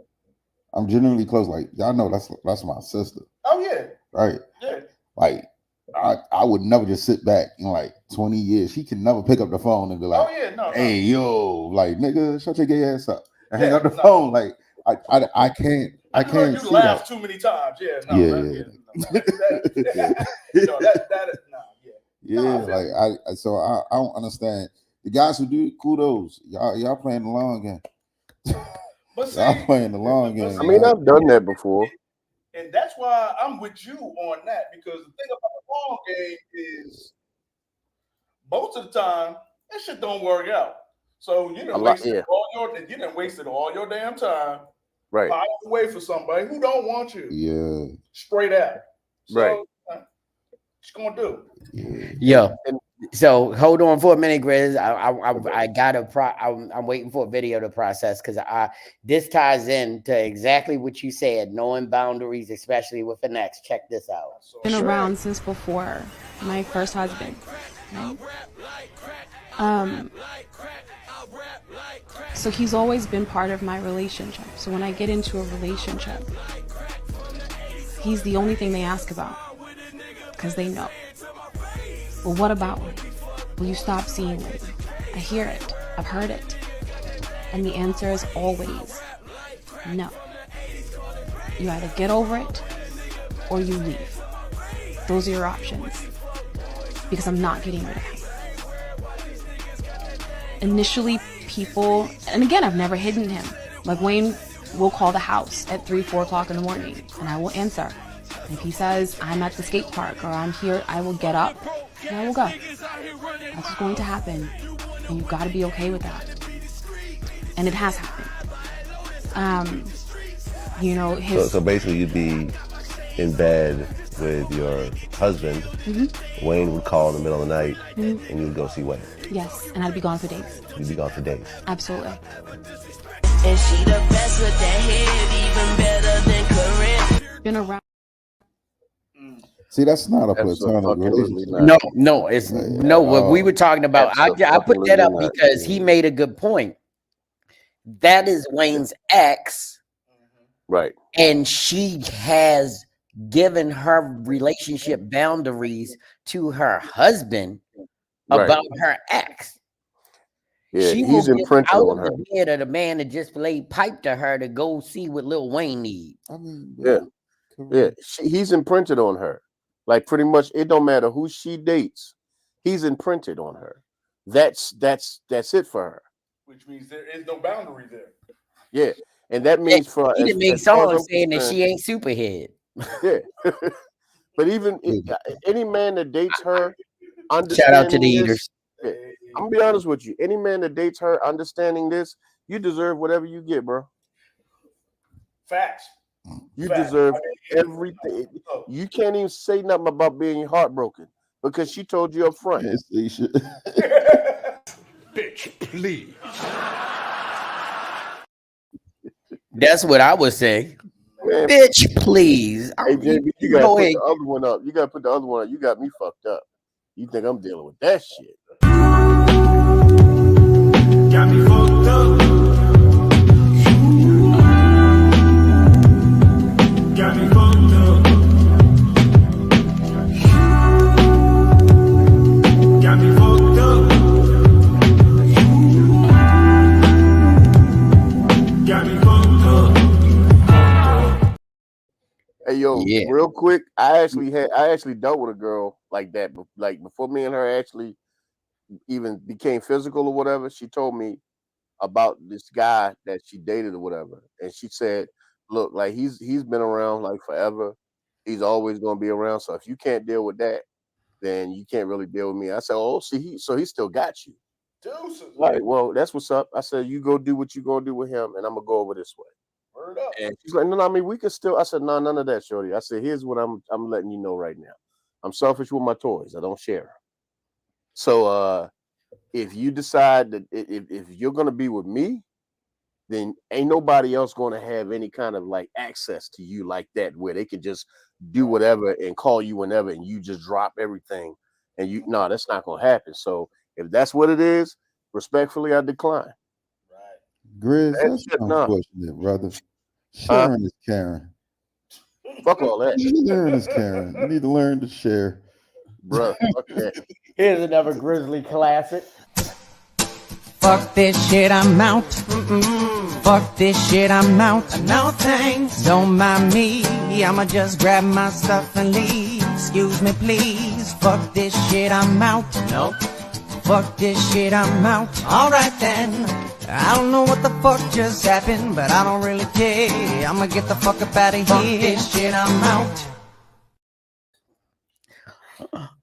I'm generally close. Like y'all know that's my sister. Oh yeah. Right. Yeah. Like I would never just sit back in like 20 years. She can never pick up the phone and be like, Oh yeah, no. hey, yo, like nigga, shut your gay ass up and hang Yeah, up the no. phone. Like I can't I can't you see laugh that. too many times. Yeah, no, Yeah. that is no, yeah. Yeah, No, I feel like so I don't understand the guys who do kudos. Y'all playing the long game. But see, Y'all playing the long game. I mean, man. I've done that before. and that's why I'm with you on that, because the thing about the long game is most of the time that shit don't work out. So you A done lot, wasted yeah. all your damn time Right. Pile away for somebody who don't want you. Yeah. Straight out. So, Right. It's gonna do. Yo, so hold on for a minute, Grizz. I gotta I'm waiting for a video to process because this ties into exactly what you said, knowing boundaries, especially with the next. Check this out. Been around since before my first husband. Right? So he's always been part of my relationship. So when I get into a relationship, he's the only thing they ask about because they know. Well, what about me? Will you stop seeing me? I hear it. I've heard it. And the answer is always no. You either get over it or you leave. Those are your options. Because I'm not getting rid of him. Initially, people, and again, I've never hidden him. Like Wayne will call the house at 3, 4 o'clock in the morning, and I will answer. If he says, I'm at the skate park or I'm here, I will get up and I will go. That's what's going to happen. And you've got to be okay with that. And it has happened. You know, So basically you'd be in bed with your husband. Mm-hmm. Wayne would call in the middle of the night, mm-hmm. and you would go see Wayne. Yes, and I'd be gone for days. You'd be gone for days. Absolutely. And she the best with that head, even better than Corinne. Been around. See, that's not a platonic relationship. No, it's no. What we were talking about, I put that up because he made a good point. That is Wayne's ex, right? And she has given her relationship boundaries to her husband about her ex. Yeah, she he's imprinted on her. The bed of the man that just laid pipe to her to go see what Lil Wayne need. I mean, yeah. He's imprinted on her. Like pretty much, it don't matter who she dates. He's imprinted on her. That's it for her. Which means there is no boundary there. Yeah, and that means for he made songs saying that she ain't superhead. Yeah, but even any man that dates her, shout out to the eaters. Yeah, I'm gonna be honest with you. Any man that dates her, understanding this, you deserve whatever you get, bro. Facts. You deserve everything. You can't even say nothing about being heartbroken because she told you up front. Bitch, please. That's what I would say. Man, bitch, please. Hey, JB, you gotta put the other one up. You gotta put the other one up. You got me fucked up. You think I'm dealing with that shit? Got me fucked up. Got me fucked up. Got me fucked up. Got me fucked up. Hey yo, real quick, I actually dealt with a girl like that. Like before me and her actually even became physical or whatever. She told me about this guy that she dated or whatever, and she said, look, like he's been around like forever. He's always gonna be around. So if you can't deal with that, then you can't really deal with me. I said, oh, see, so he still got you. Deuces. Like, well, that's what's up. I said, you go do what you gonna do with him, and I'm gonna go over this way. Word up. And she's like, no, I mean, we can still. I said, no, none of that, shorty. I said, here's what I'm letting you know right now. I'm selfish with my toys. I don't share. So if you decide that if you're gonna be with me, then ain't nobody else going to have any kind of like access to you like that, where they can just do whatever and call you whenever and you just drop everything. And no, that's not going to happen. So if that's what it is, respectfully, I decline. Right. Grizz, that's unfortunate, brother. Sharing is caring. Fuck all that. Sharing is caring. You need to learn to share. Bro, fuck that. Here's another Grizzly classic. Fuck this shit, I'm out. Fuck this shit, I'm out. No thanks. Don't mind me. I'ma just grab my stuff and leave. Excuse me, please. Fuck this shit, I'm out. Nope. Fuck this shit, I'm out. Alright then. I don't know what the fuck just happened, but I don't really care. I'ma get the fuck up out of here. Fuck this shit, I'm out.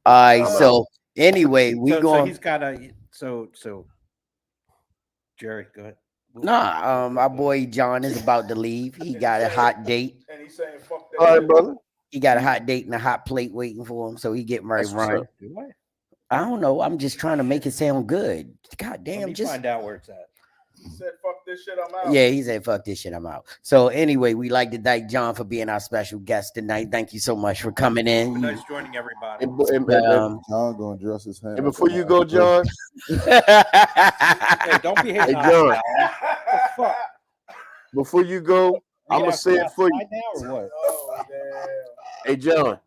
Alright, so anyway, we so going. he's got a so. Jerry, go ahead. Nah, our boy John is about to leave. He got a hot date. And he's saying, fuck that. All right, brother. He got a hot date and a hot plate waiting for him, so he getting ready to That's what's run. up. I don't know. I'm just trying to make it sound good. God Let damn, me just find out where it's at. He said, fuck this shit, I'm out. yeah, he said, fuck this shit, I'm out. So anyway, we like to thank John for being our special guest tonight. Thank you so much for coming in. Nice joining everybody. John gonna dress his hand. And before you go, John, Hey, don't be hating Hey, on John. us, Al. What the fuck? before you go, I'm gonna say it for you. Now or what? Oh, damn. Hey, John.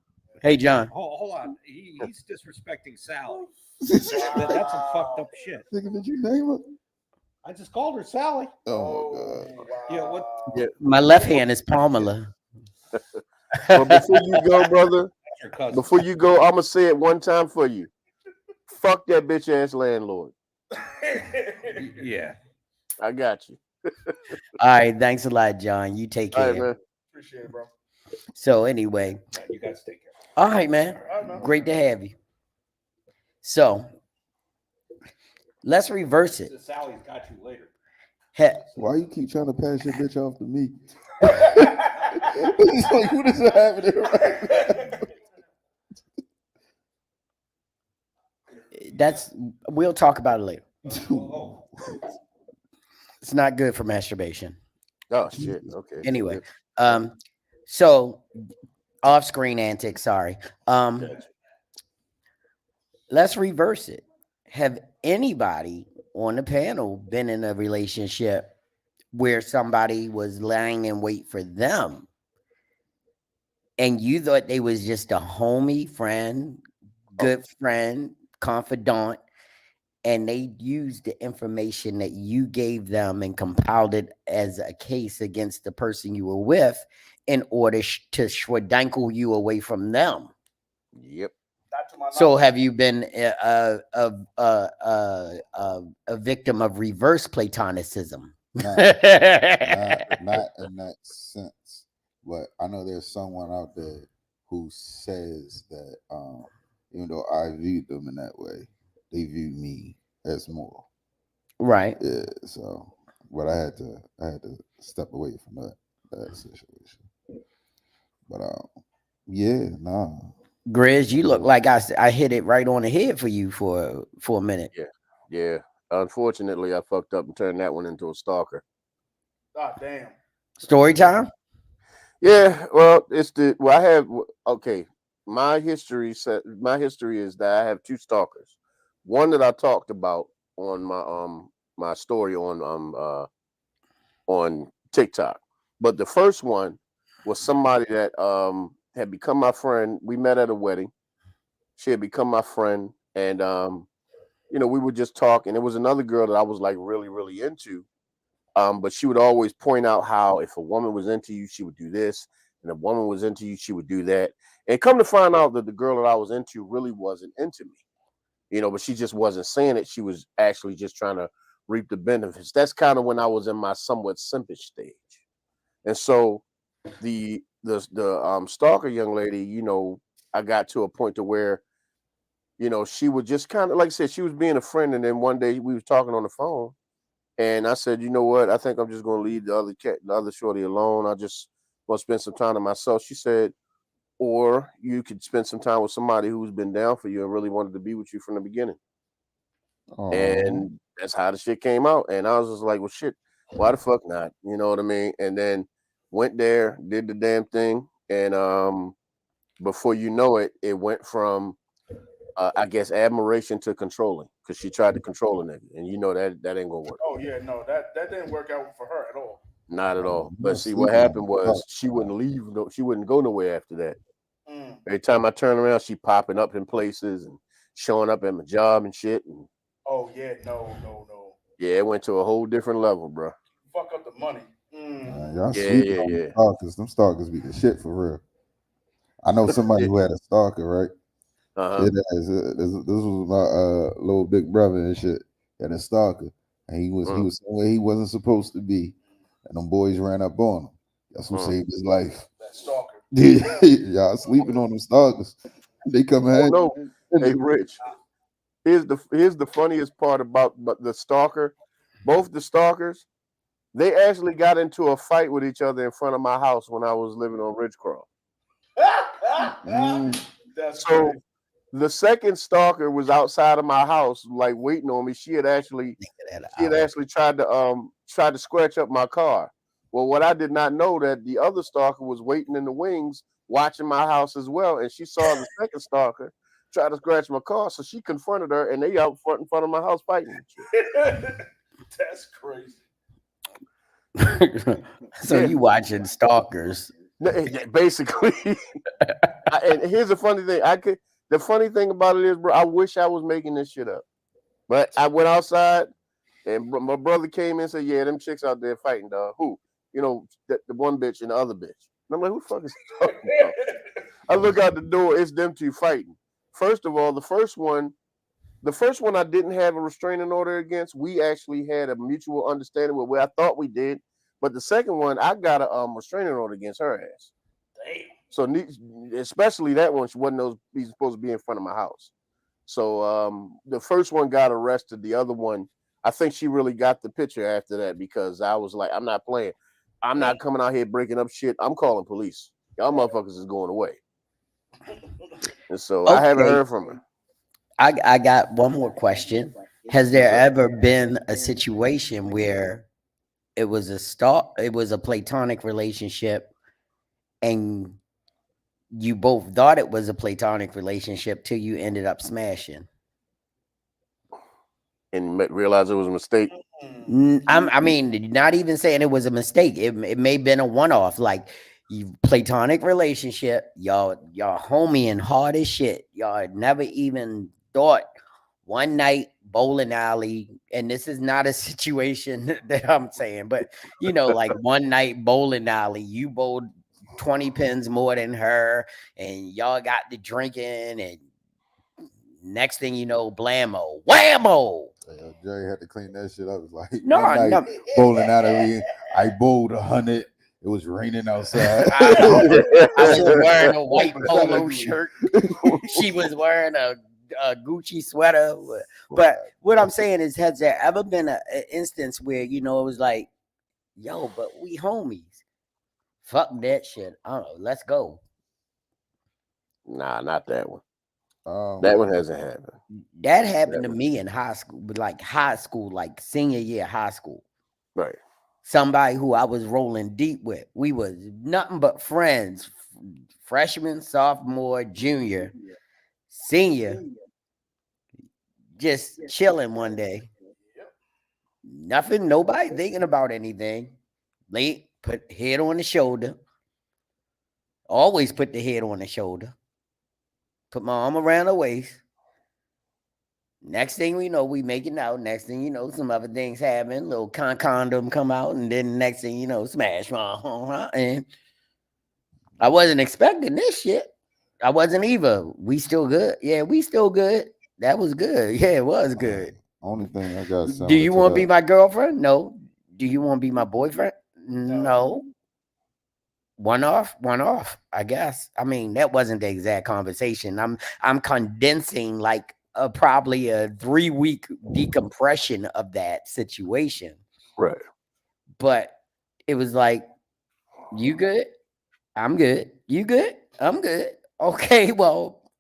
Hey, John. Hold on. He's disrespecting Sally. That's some fucked up shit. Nigga, did you name her? I just called her Sally. Oh my god. Yeah, what? Yeah. My left hand is Pamela. But before you go, brother, That's your cousin. before you go, I'm gonna say it one time for you. Fuck that bitch ass landlord. Yeah. I got you. All right, thanks a lot, John. You take All care. right, man. Appreciate it, bro. So anyway, You guys take care. all right, man. All right, man. Great to have you. So let's reverse it. Sally's got you later. Why you keep trying to pass your bitch off to me? It's like, what is happening right now? We'll talk about it later. It's not good for masturbation. Oh shit. Okay. Anyway, so off-screen antics, sorry. Let's reverse it. Have anybody on the panel been in a relationship where somebody was lying in wait for them and you thought they was just a homie, friend, good friend, confidant, and they used the information that you gave them and compiled it as a case against the person you were with in order to schwadankle you away from them? Yep. So have you been a victim of reverse Platonicism? Not in that sense, but I know there's someone out there who says that even though I viewed them in that way, they view me as more. Right. Yeah. So, but I had to step away from that situation. But yeah, nah. Grizz, you look like I hit it right on the head for you for a minute. Yeah. Unfortunately, I fucked up and turned that one into a stalker. God damn. Story time? Yeah, well, I have my history is that I have two stalkers. One that I talked about on my story on TikTok. But the first one was somebody that had become my friend. We met at a wedding. She had become my friend, and we would just talk, and it was another girl that I was like really, really into. But she would always point out how if a woman was into you, she would do this, and if a woman was into you, she would do that. And come to find out that the girl that I was into really wasn't into me, but she just wasn't saying it. She was actually just trying to reap the benefits. That's kind of when I was in my somewhat simpish stage. And so the stalker young lady, I got to a point to where, she would just kind of, like I said, she was being a friend. And then one day we was talking on the phone. And I said, you know what? I think I'm just going to leave the other shorty alone. I just want to spend some time to myself. She said, or you could spend some time with somebody who's been down for you and really wanted to be with you from the beginning. And that's how the shit came out. And I was just like, well, shit, why the fuck not? You know what I mean? And then went there, did the damn thing. And before you know it, it went from, I guess, admiration to controlling, because she tried to control a nigga, and that ain't gonna work. Oh yeah, no, that didn't work out for her at all. Not at all. But see, what happened was she wouldn't leave. She wouldn't go nowhere after that. Every time I turn around, she popping up in places and showing up at my job and shit. And oh yeah, no. yeah, it went to a whole different level, bro. Fuck up the money. Y'all sleeping on the stalkers. Them stalkers be the shit for real. I know somebody who had a stalker, right? This was my little big brother and shit, and a stalker, and he was somewhere he wasn't supposed to be, and them boys ran up on him. That's who saved his life. That stalker. Y'all sleeping on them stalkers. They come ahead. No, hey Rich. Here's the funniest part about the stalker. Both the stalkers They actually got into a fight with each other in front of my house when I was living on Ridgecroft. That's So crazy. the second stalker was outside of my house, like waiting on me. She had actually tried to scratch up my car. Well, what I did not know that the other stalker was waiting in the wings, watching my house as well, and she saw the second stalker try to scratch my car, so she confronted her, and they out front in front of my house fighting. That's crazy. So you watching stalkers? Basically. And here's the funny thing. The funny thing about it is, bro, I wish I was making this shit up. But I went outside and my brother came in and said, yeah, them chicks out there fighting, dog. Who? You know, the one bitch and the other bitch. And I'm like, who the fuck is he talking about? I look out the door, it's them two fighting. First of all, the first one I didn't have a restraining order against. We actually had a mutual understanding with where I thought we did. But the second one, I got a restraining order against her ass. Damn. So especially that one, she wasn't supposed to be in front of my house. So the first one got arrested. The other one, I think she really got the picture after that because I was like, I'm not playing. I'm not coming out here breaking up shit. I'm calling police. Y'all motherfuckers is going away. And so I haven't heard from her. I got one more question. Has there ever been a situation where it was a platonic relationship and you both thought it was a platonic relationship till you ended up smashing? And realized it was a mistake? I mean, not even saying it was a mistake. It may have been a one-off, like platonic relationship. Y'all homie and hard as shit. Y'all never even thought one night bowling alley, and this is not a situation that I'm saying, but you know, like one night bowling alley, you bowled 20 pins more than her, and y'all got to drinking, and next thing you know, blammo, whammo. Jerry had to clean that shit up. It was like No, one night bowling alley, I bowled 100. It was raining outside. I was wearing a white polo shirt. She was wearing a Gucci sweater. But what I'm saying is, has there ever been an instance where, you know, it was like, yo, but we homies. Fuck that shit. I don't know. Let's go. Nah, not that one. That one hasn't happened. That happened to me in high school, but like like senior year high school. Right. Somebody who I was rolling deep with. We was nothing but friends. Freshman, sophomore, junior, senior. Just chilling one day. Nothing, nobody thinking about anything. Late, put head on the shoulder. Always put the head on the shoulder. Put my arm around her waist. Next thing we know, we making out. Next thing you know, some other things happen. Little condom come out, and then next thing you know, smash. And I wasn't expecting this shit. I wasn't either. We still good? Yeah, we still good. That was good. Yeah, it was good. Only thing I got. Do you want to be my girlfriend? No. Do you want to be my boyfriend? No. One off, I guess. I mean, that wasn't the exact conversation. I'm condensing like probably a 3-week decompression of that situation. Right. But it was like, you good? I'm good. You good? I'm good. Okay, well,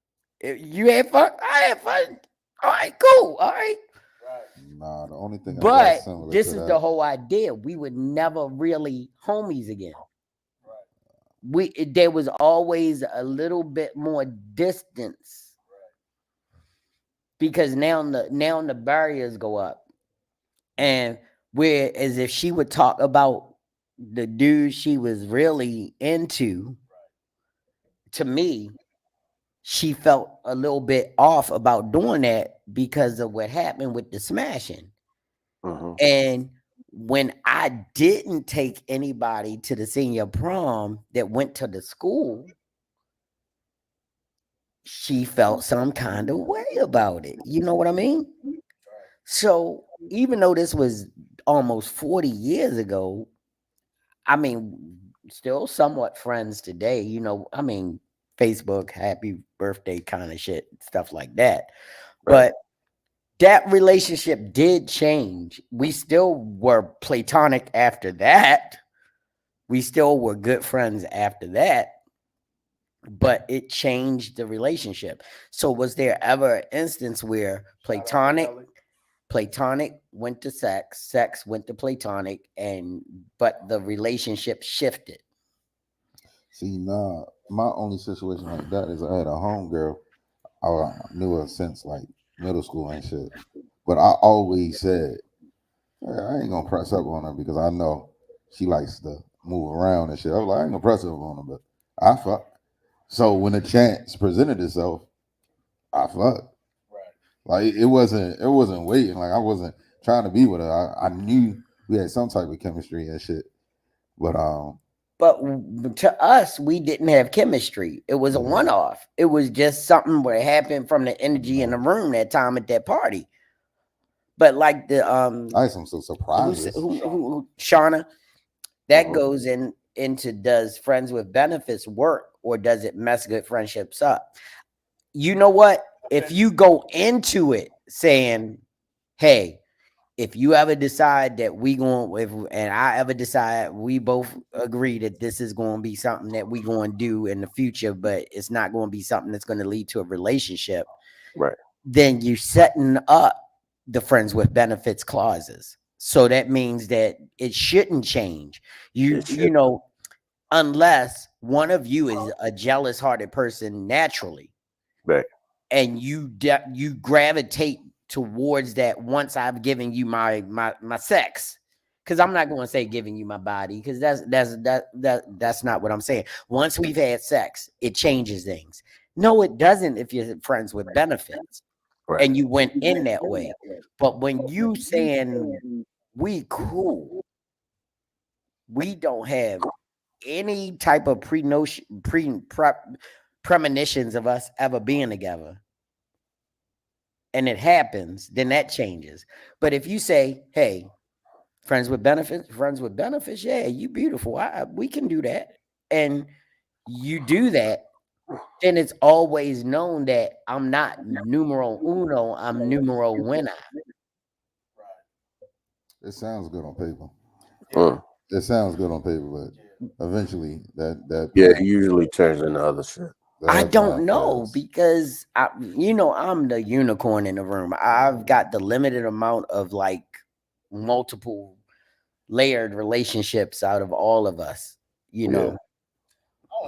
you had fun? I had fun. All right, cool. All right. Nah, the only thing. But this is the whole idea. We were never really homies again. There was always a little bit more distance because now the barriers go up, and whereas if she would talk about the dude she was really into, to me, she felt a little bit off about doing that because of what happened with the smashing. And when I didn't take anybody to the senior prom that went to the school, she felt some kind of way about it. You know what I mean? So even though this was almost 40 years ago, I mean, still somewhat friends today, you know, I mean, Facebook, happy birthday kind of shit, stuff like that. Right. But that relationship did change. We still were platonic after that. We still were good friends after that, but it changed the relationship. So was there ever an instance where platonic went to sex, sex went to platonic, and but the relationship shifted? See, nah, my only situation like that is I had a homegirl. I knew her since like middle school and shit. But I always said, "Yeah, I ain't gonna press up on her because I know she likes to move around and shit." I was like, I ain't gonna press up on her, but I fuck. So when the chance presented itself, I fucked. Like it wasn't waiting. Like I wasn't trying to be with her. I knew we had some type of chemistry and shit. But to us, we didn't have chemistry. It was a one-off. It was just something what happened from the energy in the room that time at that party. But like the I had some surprises. Shauna, that goes into does friends with benefits work or does it mess good friendships up? You know what? If you go into it saying, hey, if you ever decide that we going and I ever decide we both agree that this is going to be something that we going to do in the future, but it's not going to be something that's going to lead to a relationship, right? Then you're setting up the friends with benefits clauses. So that means that it shouldn't change. You know, unless one of you is a jealous hearted person naturally, right? And you gravitate towards that once I've given you my sex. Because I'm not going to say giving you my body, because that's not what I'm saying. Once we've had sex, it changes things. No, it doesn't if you're friends with benefits. Right. And you went in that way. But when you saying we cool, we don't have any type of premonitions of us ever being together, and it happens, then that changes. But if you say, hey, friends with benefits, yeah, you beautiful, we can do that, and you do that, then it's always known that I'm not numero uno, I'm numero winner. It sounds good on paper. It sounds good on paper, but eventually that it usually turns into other shit. I don't know because I'm the unicorn in the room. I've got the limited amount of like multiple layered relationships out of all of us. I only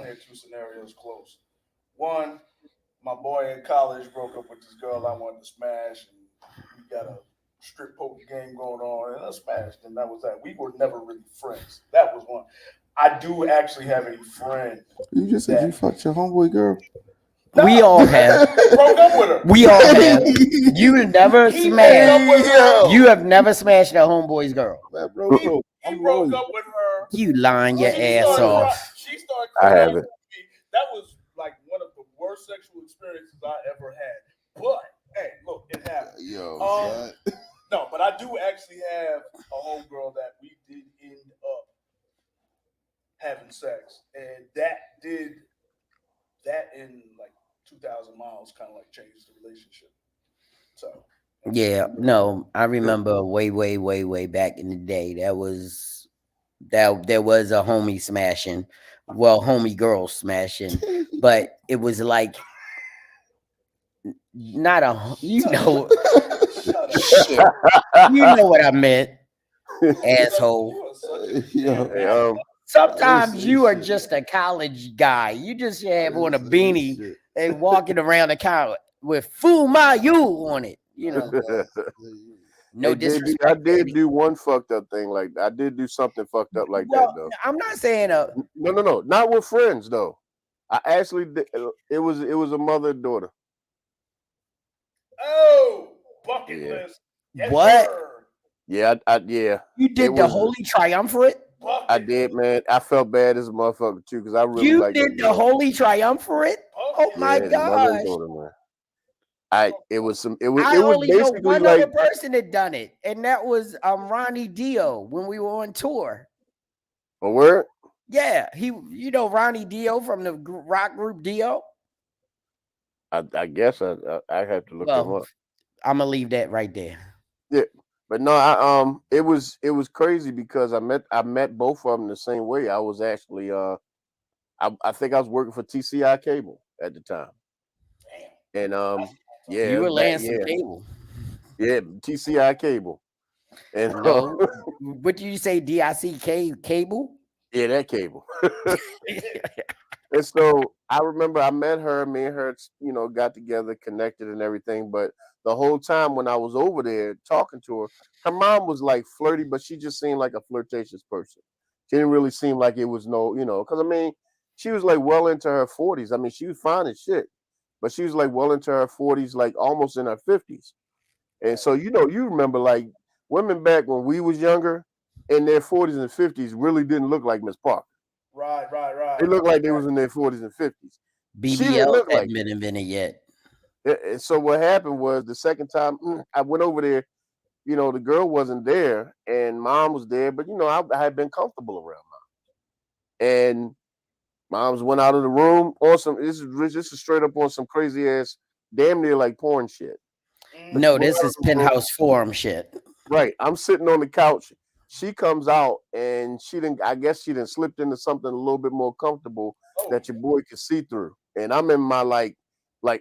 had two scenarios close. One, my boy in college broke up with this girl I wanted to smash, and we got a strip poker game going on, and I smashed, and that was that. We were never really friends. That was one. I do actually have a friend. You just said you fucked your homeboy girl. No, we all have. Broke up with her. We all have. You never smashed. You have never smashed a homeboy's girl. He broke up with her. You lying your ass off. She started I crying. haven't. That was like one of the worst sexual experiences I ever had. But hey, look, it happened. No, but I do actually have a homegirl that we did end up having sex, and that in like 2,000 miles kind of like changed the relationship. So yeah, no, I remember way back in the day there was a homie smashing, well, homie girl smashing, but it was like not a you know what I meant, asshole. Sometimes you are just a college guy. You just have on a beanie and walking around the counter with "Fu Mayu" on it. No disrespect. I did do one fucked up thing like that. I did do something fucked up like that though. I'm not saying no, not with friends though. I actually did, it was a mother and daughter. Oh, bucket list. Yes, what? Sir. Yeah, yeah. You did the Holy Triumvirate? I did, man. I felt bad as a motherfucker too because I really you did the Holy Triumvirate. Oh my gosh! It was only basically know one like other person that done it, and that was Ronnie Dio when we were on tour. A word? Yeah, Ronnie Dio from the rock group Dio. I guess I have to look him up. I'm gonna leave that right there. Yeah, but no, it was crazy because I met both of them the same way. I was actually I think I was working for TCI Cable at the time, and yeah, You were laying some yeah, cable. yeah, TCI Cable, and No, what did you say? DIC cable? yeah, that cable. And so I remember I met her, me and her, got together, connected and everything. But the whole time when I was over there talking to her, her mom was like flirty, but she just seemed like a flirtatious person. She didn't really seem like it was because I mean, she was like well into her 40s. I mean, she was fine as shit, but she was like well into her 40s, like almost in her 50s. And so, you remember like women back when we was younger in their 40s and 50s really didn't look like Miss Parker. Right. They looked like they was in their 40s and 50s. She didn't BBL look like hadn't been invented yet. and so what happened was the second time I went over there, the girl wasn't there and mom was there, but I had been comfortable around mom. And moms went out of the room on some this is straight up on some crazy ass damn near like porn shit. No, this is Penthouse Forum shit. Right. I'm sitting on the couch. She comes out and I guess she didn't slipped into something a little bit more comfortable that your boy could see through. And I'm in my like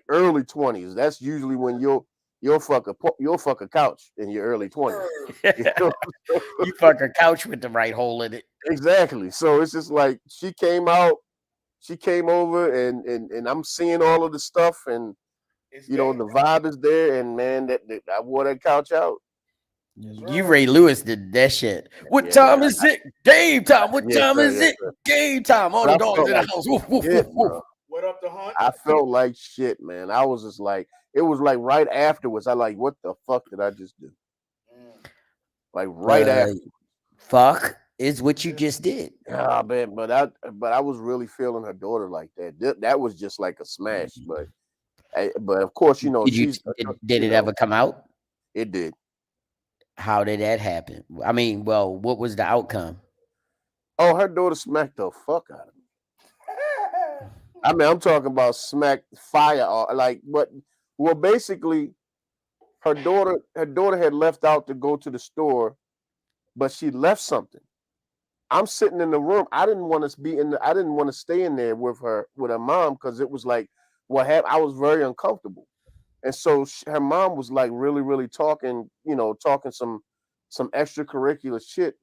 early 20s. That's usually when you'll fuck a couch in your early 20s. You fuck a couch with the right hole in it. Exactly. So it's just like she came over and I'm seeing all of the stuff and the vibe is there and man that I wore that couch out. You Ray Lewis did that shit. What time is it? Game time. What time is it? Game time. All the dogs in the house. Woof, woof, woof, woof. What up the hunt? I felt like shit, man. I was just like, it was like right afterwards. I like, what the fuck did I just do? Like right after. Fuck is what you just did. Yeah, man. But I was really feeling her daughter like that. That was just like a smash. But of course, did it ever come out? It did. How did that happen? I mean, well, what was the outcome? Oh, her daughter smacked the fuck out of me. I mean, I'm talking about smack fire, basically, her daughter had left out to go to the store, but she left something. I'm sitting in the room. I didn't want to stay in there with her mom because it was like what happened. I was very uncomfortable. And so her mom was like really, really talking some extracurricular shit.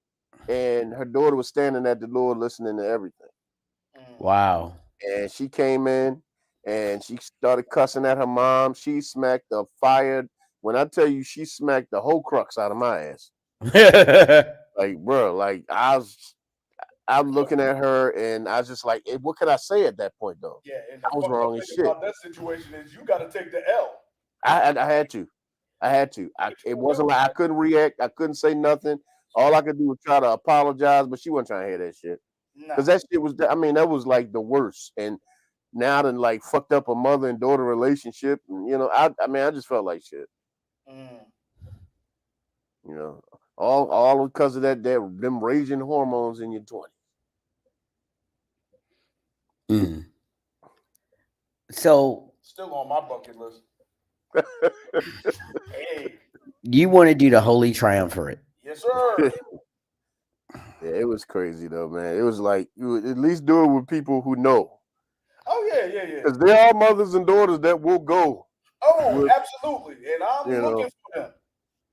And her daughter was standing at the door listening to everything. Wow. And she came in and she started cussing at her mom. She smacked the fire. When I tell you she smacked the whole crux out of my ass. Like, bro, like I'm looking at her and I was just like, what could I say at that point though? Yeah, and I was wrong as shit. About that situation is you got to take the L. I had to. It wasn't like I couldn't react. I couldn't say nothing. All I could do was try to apologize, but she wasn't trying to hear that shit. Because that shit was, that was like the worst. And now I done like fucked up a mother and daughter relationship. And, I just felt like shit. All because of them raging hormones in your 20s. So still on my bucket list. Hey. You want to do the Holy Triumvirate? Yes, sir. Yeah, it was crazy though, man. It was like you would at least do it with people who know. Oh yeah. Because there are mothers and daughters that will go. Oh, absolutely, and I'm looking for them.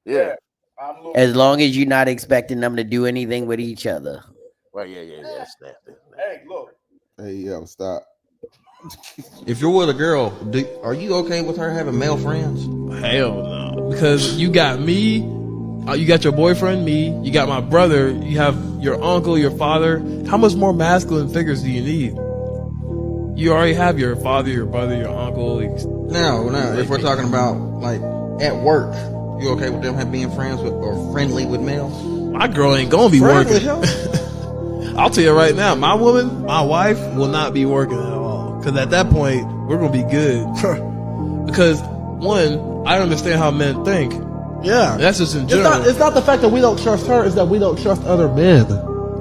Yeah. I'm looking. As long as you're not expecting them to do anything with each other. Well, yeah. That's that. Hey, look. Hey, yo, stop. If you're with a girl, are you okay with her having male friends? Hell no. Because you got me, you got your boyfriend, me, you got my brother, you have your uncle, your father. How much more masculine figures do you need? You already have your father, your brother, your uncle. Now, if we're talking about like at work, you okay with them being friends with or friendly with males? My girl ain't gonna be working. I'll tell you right now, my woman, my wife will not be working at all. Because at that point, we're going to be good. Because, one, I understand how men think. Yeah. That's just in general. It's not the fact that we don't trust her, it's that we don't trust other men.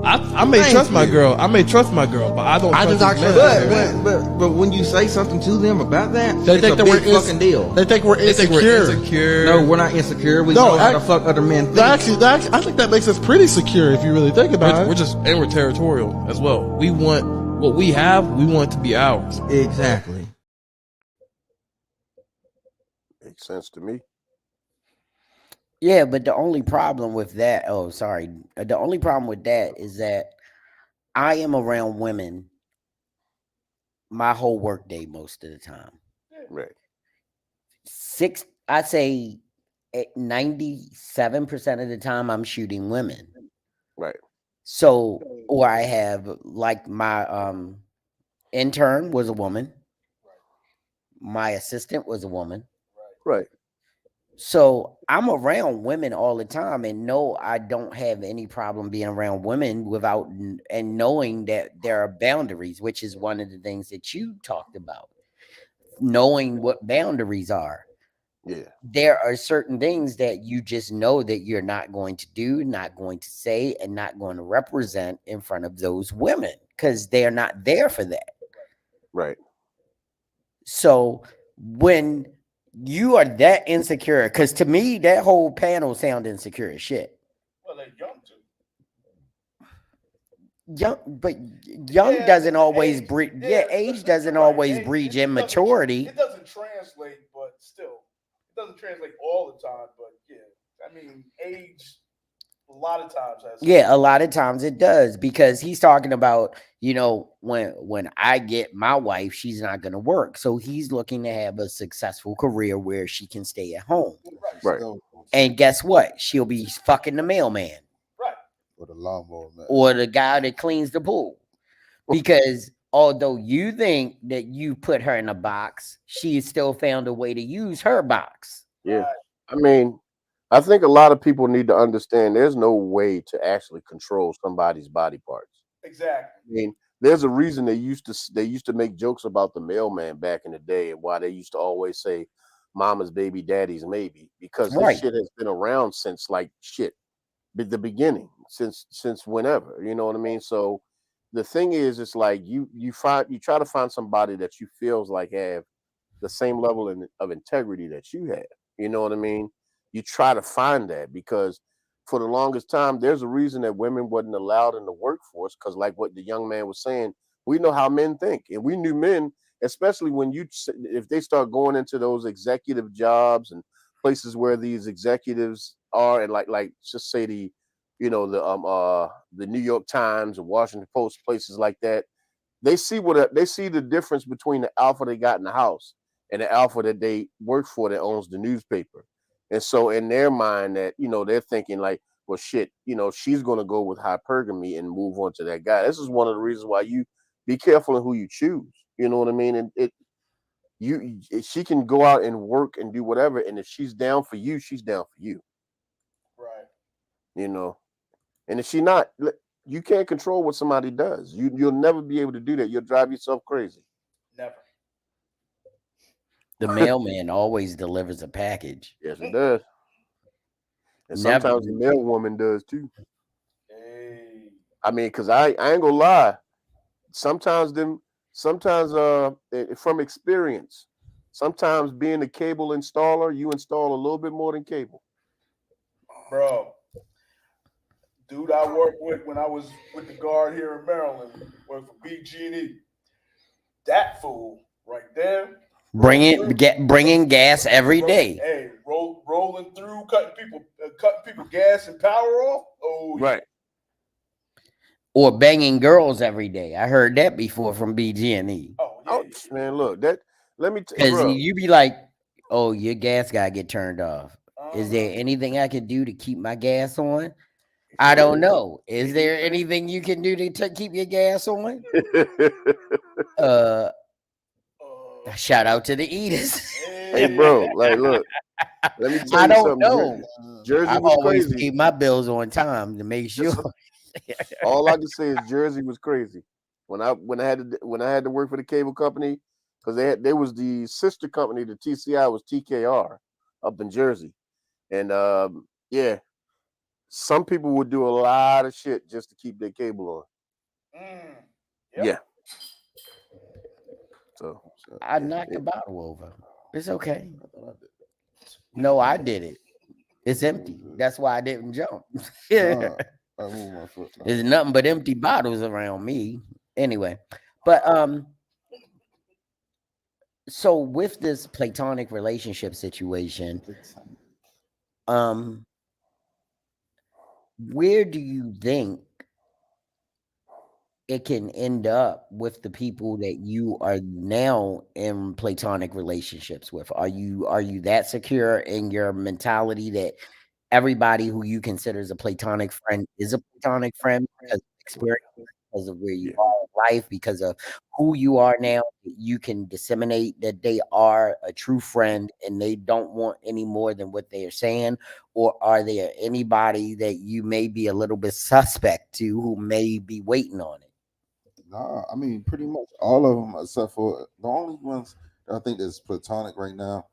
I may Thank trust my you. girl. I may trust my girl, but I don't I trust just these not men. but when you say something to them about that, They it's think a that big we're fucking deal. They think we're They think insecure. we're insecure. No, we're not insecure. We No, know how to fuck other men think. Actually, I think that makes us pretty secure if you really think about We're it. just and we're territorial as well. We want what we have. We want it to be ours. Exactly. Makes sense to me. Yeah, but the only problem with that, oh, sorry. The only problem with that is that I am around women my whole workday most of the time. Right. I'd say 97% of the time I'm shooting women. Right. So, or I have like my intern was a woman. My assistant was a woman. Right. So I'm around women all the time, and no, I don't have any problem being around women without and knowing that there are boundaries, which is one of the things that you talked about. Knowing what boundaries are. Yeah. There are certain things that you just know that you're not going to do, not going to say, and not going to represent in front of those women because they're not there for that. Right. So when you are that insecure, because to me, that whole panel sounded insecure as shit. Well, they're young too. But young doesn't always breed. Yeah, age doesn't always breed immaturity. It doesn't translate, but still, it doesn't translate all the time. But yeah, I mean, age a lot of times has. Yeah, a lot of times it does because he's talking about, you know, when I get my wife, she's not going to work. So he's looking to have a successful career where she can stay at home. Right. And guess what? She'll be fucking the mailman. Right. Or the lawnmower man. Or the guy that cleans the pool. Because although you think that you put her in a box, she still found a way to use her box. Yeah. I mean, I think a lot of people need to understand there's no way to actually control somebody's body parts. Exactly. I mean, there's a reason they used to make jokes about the mailman back in the day and why they used to always say mama's baby, daddy's maybe, because this shit has been around since like shit. The beginning, since whenever, you know what I mean? So the thing is, it's like you try to find somebody that you feels like have the same level of integrity that you have. You know what I mean? You try to find that because for the longest time, there's a reason that women wasn't allowed in the workforce because, like what the young man was saying, we know how men think, and we knew men, especially when if they start going into those executive jobs and places where these executives are, and like just say the New York Times and Washington Post, places like that, they see the difference between the alpha they got in the house and the alpha that they work for that owns the newspaper. And so in their mind that, they're thinking like, well, shit, she's going to go with hypergamy and move on to that guy. This is one of the reasons why you be careful in who you choose. You know what I mean? And she can go out and work and do whatever. And if she's down for you, she's down for you. Right. And if she not, you can't control what somebody does. You'll never be able to do that. You'll drive yourself crazy. Never. The mailman always delivers a package. Yes, it does. And sometimes the mail woman does too. Hey. I mean, because I ain't gonna lie. Sometimes from experience, sometimes being a cable installer, you install a little bit more than cable. Bro. Dude I worked with when I was with the guard here in Maryland, worked for BG&E. That fool right there. Bringing gas every day. Hey, rolling through, cutting people gas and power off. Oh, right. Or banging girls every day. I heard that before from BG&E. Oh, man, look, that let me because you be like, oh, your gas gotta get turned off. Is there anything I can do to keep my gas on? I don't know. Is there anything you can do to keep your gas on? Shout out to the eaters. Hey, bro, like, look, let me tell I you don't something. know. Jersey I was always crazy. keep my bills on time to make sure. All I can say is Jersey was crazy. When I had to work for the cable company, because they was the sister company to TCI was TKR up in Jersey, and some people would do a lot of shit just to keep their cable on. Yeah. So I knocked the bottle over. It's okay. No, I did it. It's empty. That's why I didn't jump. Nah, I moved my foot. There's nothing but empty bottles around me. Anyway, but so with this platonic relationship situation, where do you think it can end up with the people that you are now in platonic relationships with? Are you that secure in your mentality that everybody who you consider as a platonic friend is a platonic friend because of experience, because of where you are in life, because of who you are now? You can disseminate that they are a true friend and they don't want any more than what they are saying? Or are there anybody that you may be a little bit suspect to who may be waiting on it? Nah, I mean pretty much all of them except for the only ones that I think is platonic right now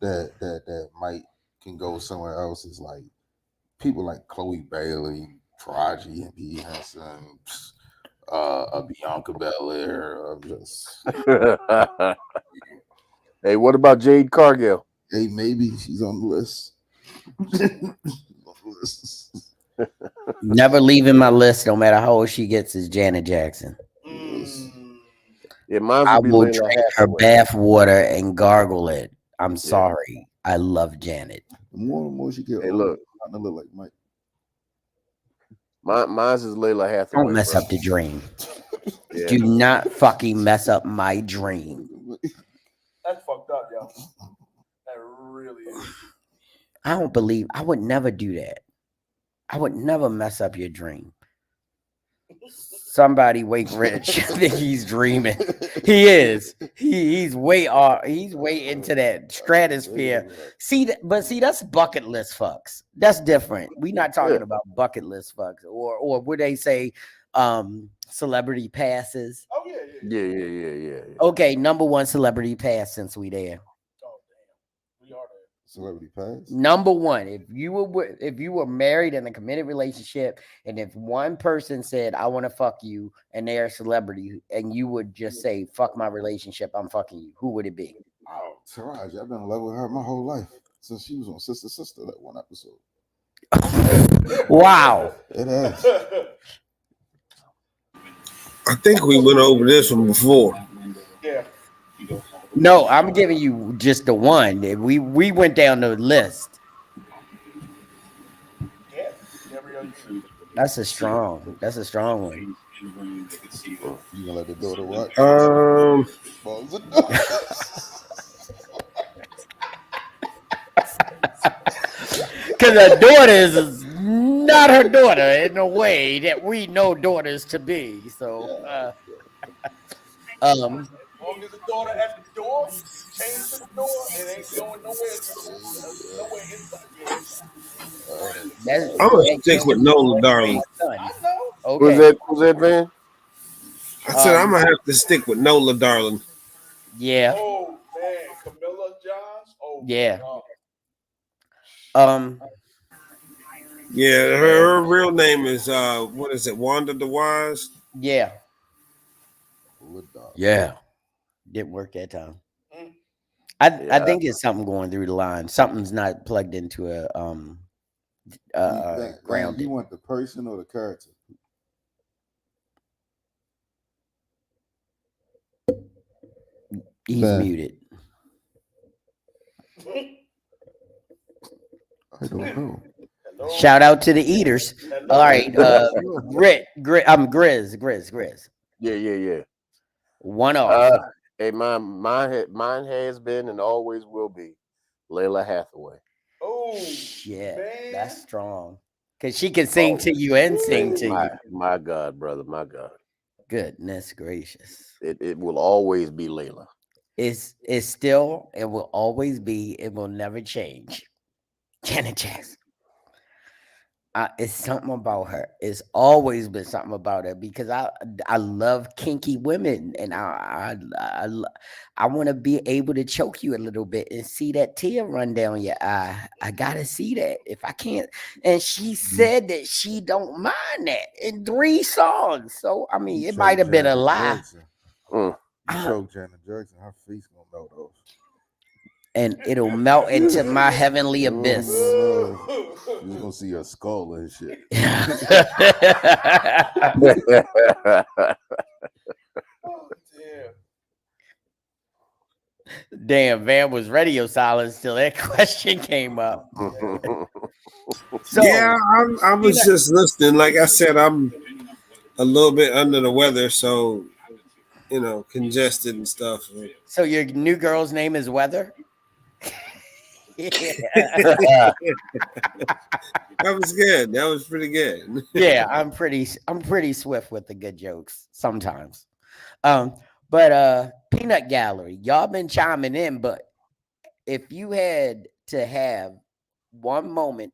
that might can go somewhere else is like people like Chloe Bailey, Taraji and P. Henson, a Bianca Belair, just hey, what about Jade Cargill? Hey, maybe she's on the list. Never leaving my list, no matter how old she gets, is Janet Jackson. Yeah, mine I would be will Layla drink her Hathaway. bath water and gargle it. I'm sorry. I love Janet. The more she get Hey, older, look. I'm starting to look like Mike. Mine's is Layla Hathaway. Don't mess bro. up the dream. Yeah. Do not fucking mess up my dream. That's fucked up, yo. That really is. I don't believe I would never do that. I would never mess up your dream. Somebody wake Rich. I think he's dreaming. He is. He's way off. He's way into that stratosphere. See, that's bucket list fucks. That's different. We're not talking about bucket list fucks, or would they say celebrity passes? Oh Yeah. Okay, number one celebrity pass since we there. Celebrity pass. Number one, if you were married in a committed relationship, and if one person said, "I want to fuck you," and they're a celebrity, and you would just say, "Fuck my relationship, I'm fucking you," who would it be? Oh, Taraji, I've been in love with her my whole life since she was on Sister that one episode. Wow. It has. I think we went over this one before. Yeah. No, I'm giving you just the one. We went down the list. Yeah. That's a strong one. You gonna let the daughter watch? Because her daughter is not her daughter in a way that we know daughters to be. So, As long as the daughter at the door, chained to the door, it ain't going nowhere inside. I'm gonna stick with Nola Darling. Okay. Who's that, man? I said I'm gonna have to stick with Nola Darling. Yeah. Oh man, Camilla Johns. Oh yeah. God. Yeah, her real name is what is it? Wanda the Wise. Yeah. Yeah. Didn't work that time. I think it's something going through the line. Something's not plugged into a grounded. You want the person or the character? He's muted. I don't know. Shout out to the eaters. All right, Grizz. Yeah. One off. Hey, mine has been and always will be Layla Hathaway. Oh yeah, that's strong. Cause she can sing to you and sing to you. My God, brother, my God. Goodness gracious. It will always be Layla. It's still, it will always be, it will never change. Janet Jackson. It's something about her. It's always been something about her because I love kinky women, and I want to be able to choke you a little bit and see that tear run down your eye. I gotta see that if I can't. And she said that she don't mind that in 3 songs. So I mean, it might have been a lie. You choke Janet Jackson, her face gonna melt off. And it'll melt into my heavenly abyss. You're gonna see her skull and shit. Damn, Van was radio silence till that question came up. So yeah, I was just listening. Like I said, I'm a little bit under the weather, so congested and stuff. So your new girl's name is Weather? That was good. That was pretty good. Yeah, I'm pretty swift with the good jokes sometimes. But Peanut Gallery, y'all been chiming in, but if you had to have one moment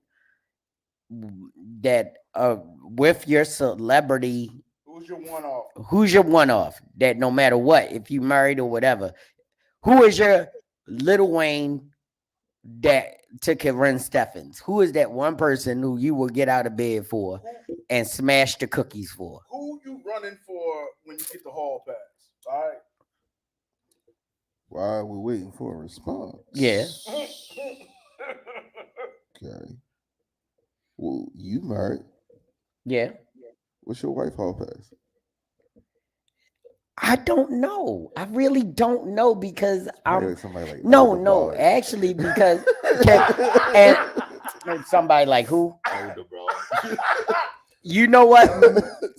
that with your celebrity, Who's your one-off? Who's your one-off? That no matter what, if you married or whatever, who is your Lil Wayne that to Karen Steffens? Who is that one person who you will get out of bed for and smash the cookies for? Who you running for when you get the hall pass? All right. Why are we waiting for a response? Yeah. Okay. Well, you married. Yeah. What's your wife hall pass? I don't know. I really don't know because I'm somebody like no, actually because and somebody like who? You know what?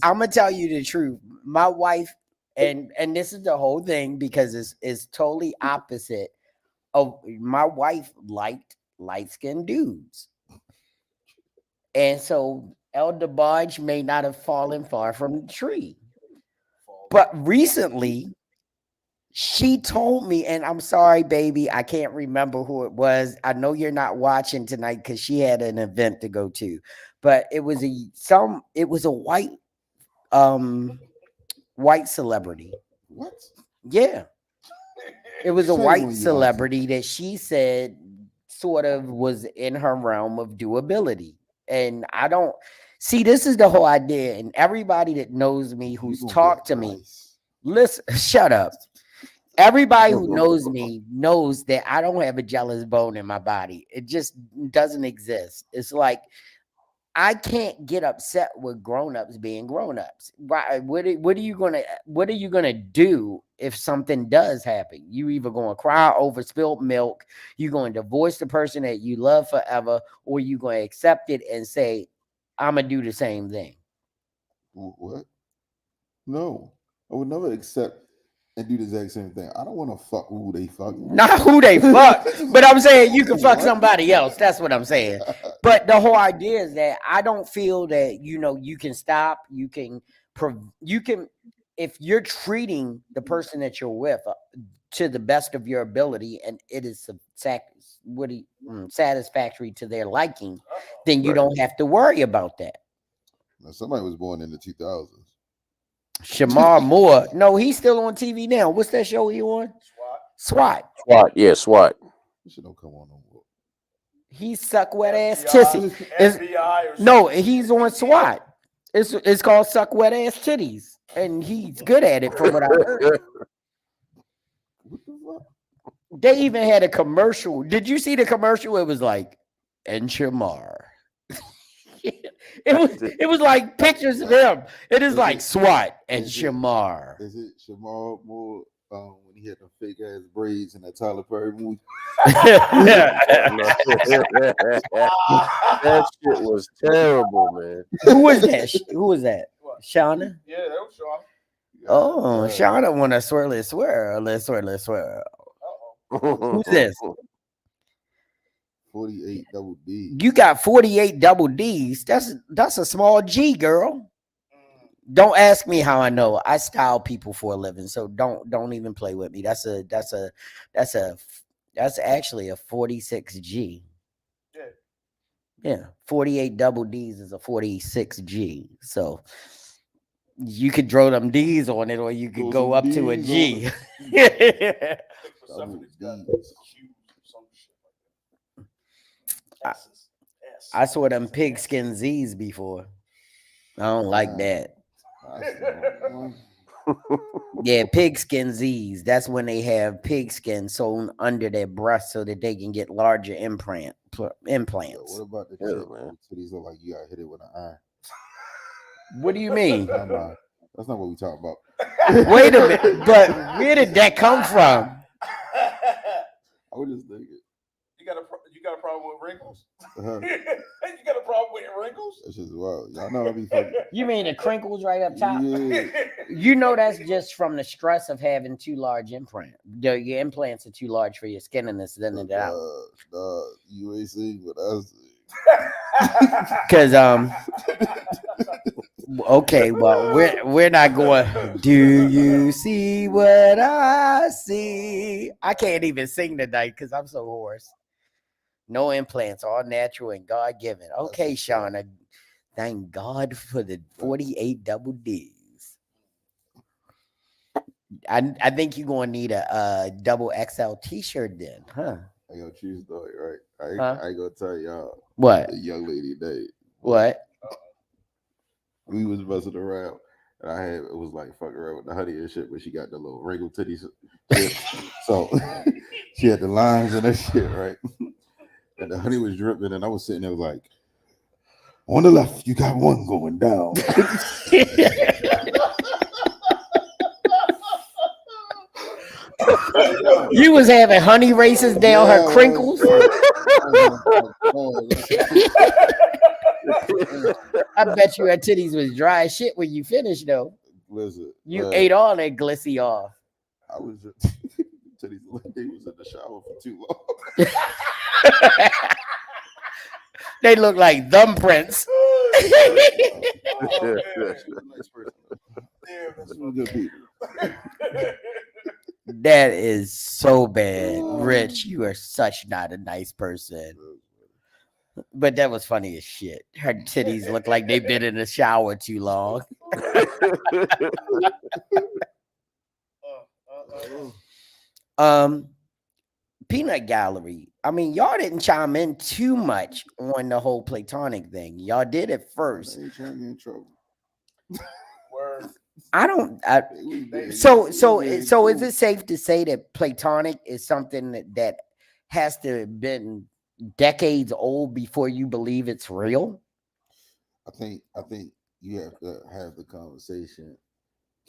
I'm gonna tell you the truth. My wife, and this is the whole thing because it's totally opposite of my wife liked light-skinned dudes. And so Elder Budge may not have fallen far from the tree. But recently, she told me, and I'm sorry, baby, I can't remember who it was. I know you're not watching tonight because she had an event to go to, but it was a white celebrity. What? Yeah. It was a white celebrity that she said sort of was in her realm of doability. And I don't see, this is the whole idea. And everybody that knows me, who's talked to me, listen, shut up. Everybody who knows me knows that I don't have a jealous bone in my body. It just doesn't exist. It's like I can't get upset with grown-ups being grown-ups. Right? What are you gonna do if something does happen? You either gonna cry over spilled milk, you're gonna divorce the person that you love forever, or you gonna accept it and say, I'm gonna do the same thing. What? No, I would never accept and do the exact same thing. I don't want to fuck who they fuck. Not who they fuck, but I'm saying you can fuck somebody else. That's what I'm saying. But the whole idea is that I don't feel that you can stop. You can if you're treating the person that you're with to the best of your ability, and it is satisfactory to their liking, then you don't have to worry about that. Now, somebody was born in the 2000s. Shamar Moore. No, he's still on TV now. What's that show he on? SWAT. SWAT. Yeah, SWAT. This shit don't come on no more. He suck wet ass titties. No, he's on SWAT. It's called Suck Wet Ass Titties, and he's good at it from what I heard. They even had a commercial. Did you see the commercial? It was like, and Shamar. It was like pictures of him. It is like SWAT and Shamar. Is it Shamar Moore when he had the fake ass braids in that Tyler Perry movie? That shit was terrible, man. Who was that? Who was that? Shauna? Yeah, that was Shauna. Oh, Shauna want to swirl. Let's swirl. Who's this? 48 double D. You got 48 double D's. That's a small G, girl. Don't ask me how I know. I style people for a living, so don't even play with me. That's actually a 46G. Yeah. Yeah, 48 double D's is a 46G. So you could throw them D's on it, or you could Throw go some up to a Ds G. on Persephone's got Ds. Q's or some shit like that. S's, S. I saw them pigskin Z's before. I don't like that. That's the wrong one. Yeah, pigskin Z's. That's when they have pigskin sewn under their breast so that they can get larger implants. What about the Yeah, chick? man. Titties look like you got hit it with an iron. What do you mean? Never mind. That's not what we talking about. Wait a minute, but where did that come from? I was just thinking. You got a problem with wrinkles? Uh-huh. You got a problem with wrinkles? That's just wild. Y'all know I be fucking. You mean the crinkles right up top? Yeah. You know that's just from the stress of having too large implant. Your implants are too large for your skin, and it's thinning it out. You ain't seen what I see. Because okay, well we're not going. Do you see what I see? I can't even sing tonight because I'm so hoarse. No implants, all natural and God given. Okay, Shauna, thank God for the 48 double D's. I think you're gonna need a double XL T-shirt then, huh? I got true story, right? I Huh? ain't gonna tell y'all What? the young lady name. What? We was messing around, and it was like fucking around with the honey and shit, but she got the little wrinkled titties. Shit. So she had the lines and that shit, right? And the honey was dripping, and I was sitting there like, on the left, you got one going down. You was having honey races down her crinkles. I bet you her titties was dry as shit when you finished though. Listen, You ate all that glissy off. I was just titties like they was in the shower for too long. They look like thumbprints. That is so bad. Rich, you are such not a nice person. But that was funny as shit. Her titties look like they've been in the shower too long. Peanut Gallery. I mean, y'all didn't chime in too much on the whole Platonic thing. Y'all did it first. They trying to get in trouble. I don't. So is it safe to say that Platonic is something that has to have been decades old before you believe it's real? I think you have to have the conversation.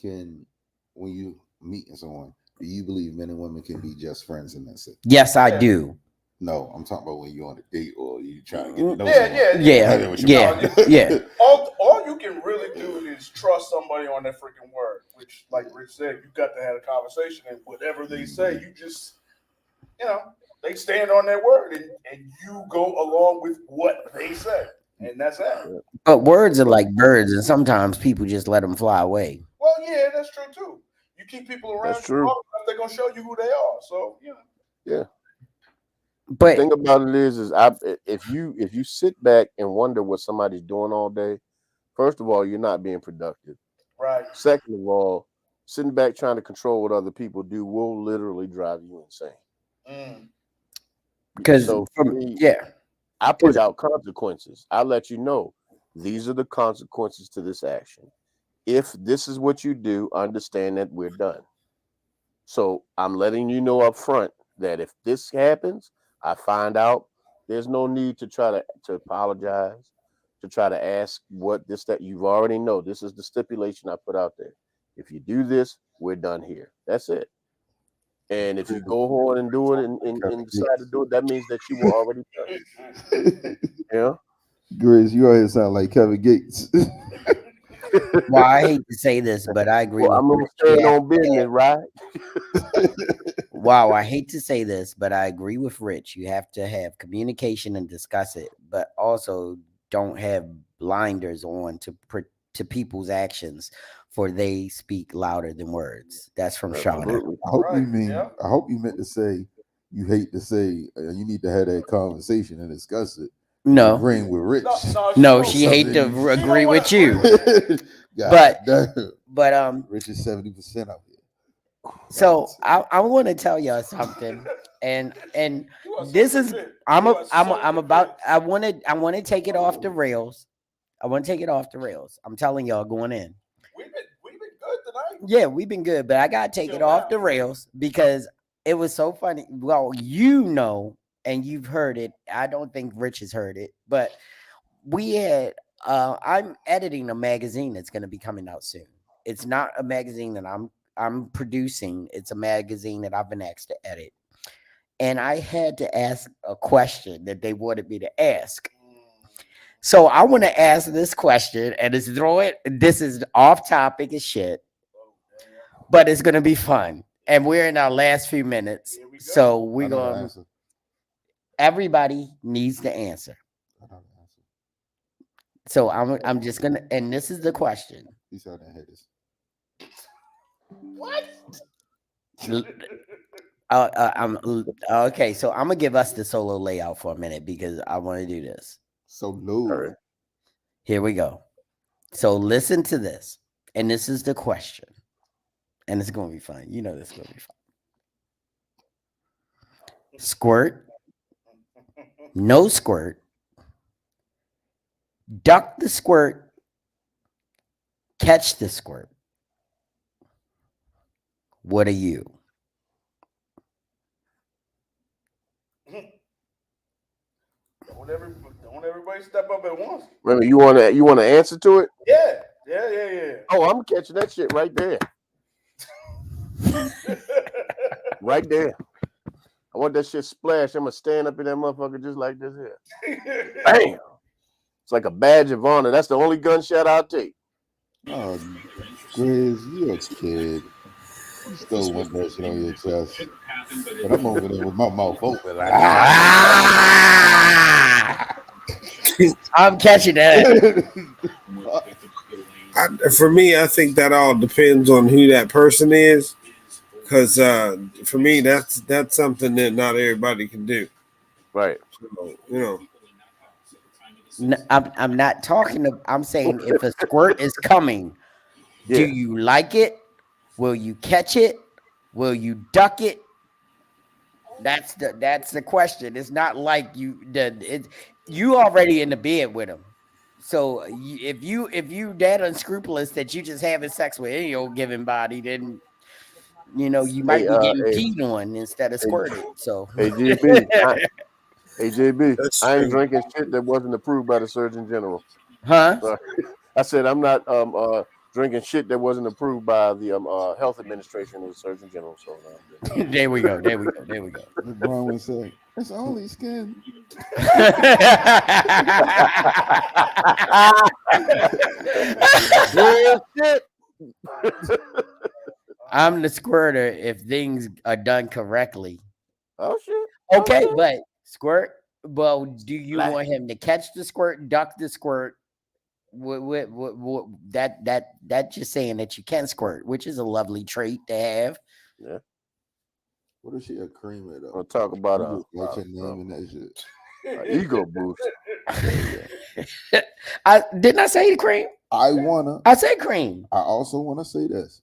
When you meeting someone, do you believe men and women can be just friends and that's it? Yes, I do. No, I'm talking about when you're on a date or you trying to get to know someone. Yeah. All you can really do is trust somebody on their freaking word, which, like Rich said, you got to have a conversation, and whatever they say, you just, they stand on their word, and you go along with what they say, and that's that. But words are like birds, and sometimes people just let them fly away. Well, yeah, that's true too. You keep people around, That's true. they're gonna show you who they are. So Yeah. But the thing about it is if you sit back and wonder what somebody's doing all day, first of all, you're not being productive. Right. Second of all, sitting back trying to control what other people do will literally drive you insane. Because I put out consequences. I let you know these are the consequences to this action. If this is what you do, understand that we're done. So I'm letting you know up front that if this happens, I find out, there's no need to try to apologize, to try to ask that you already know. This is the stipulation I put out there. If you do this, we're done here. That's it. And if you go on and do it and decide to do it, that means that you were already done. Yeah. Grace, you always sound like Kevin Gates. Well, I hate to say this, but I agree with I'm gonna stand on business, right? Wow, I hate to say this, but I agree with Rich. You have to have communication and discuss it, but also don't have blinders on to people's actions, for they speak louder than words. That's from Shauna. I hope you meant to say you hate to say you need to have that conversation and discuss it. No. agreeing with Rich. No, she hate to agree with you. God but damn. Rich is 70% out here. So I want to tell y'all something, and this is I want to take it off the rails. I want to take it off the rails. I'm telling y'all going in. We've been good tonight. Yeah, we've been good, but I gotta take it off the rails because it was so funny. Well, you know, and you've heard it. I don't think Rich has heard it, but we had. I'm editing a magazine that's going to be coming out soon. It's not a magazine that I'm producing. It's a magazine that I've been asked to edit. And I had to ask a question that they wanted me to ask. So I want to ask this question, and this is off topic as shit, but it's going to be fun. And we're in our last few minutes. So we're going to, everybody needs to answer. So I'm just going to, and this is the question. He's out there haters. What? Okay, so I'm gonna give us the solo layout for a minute because I want to do this. So no. Here we go. So listen to this, and this is the question, and it's gonna be fun. You know this is gonna be fun. Squirt, no squirt, duck the squirt, catch the squirt. What are you? Don't everybody step up at once. Remember, you want to answer to it? Yeah. Oh, I'm catching that shit right there. Right there. I want that shit splashed. I'm gonna stand up in that motherfucker just like this here. Bam! It's like a badge of honor. That's the only gunshot I'll take. Oh, Grizz, you a kid. You still want that shit on your chest. But I'm over there with my mouth open. Like, I'm catching that. For me, I think that all depends on who that person is. Because for me, that's something that not everybody can do. Right. So, you know. No, I'm not talking. I'm saying if a squirt is coming, do you like it? Will you catch it? Will you duck it? That's the question. It's not like you already in the bed with him. So if you that unscrupulous that you just having sex with any old given body, then you know you might be getting peed on instead of squirted. So JB, I ain't drinking shit that wasn't approved by the Surgeon General. Huh? I said I'm not drinking shit that wasn't approved by the Health Administration of the Surgeon General. So there we go. Brian would say, "It's only skin." Real shit. I'm the squirter if things are done correctly. Oh shit. Okay, but squirt. Well, do you want him to catch the squirt, duck the squirt? That just saying that you can squirt, which is a lovely trait to have. Yeah. What is she a cream it up? I'll talk about what's your name and that shit. Ego boost. Didn't I say the cream? I said cream. I also wanna say this.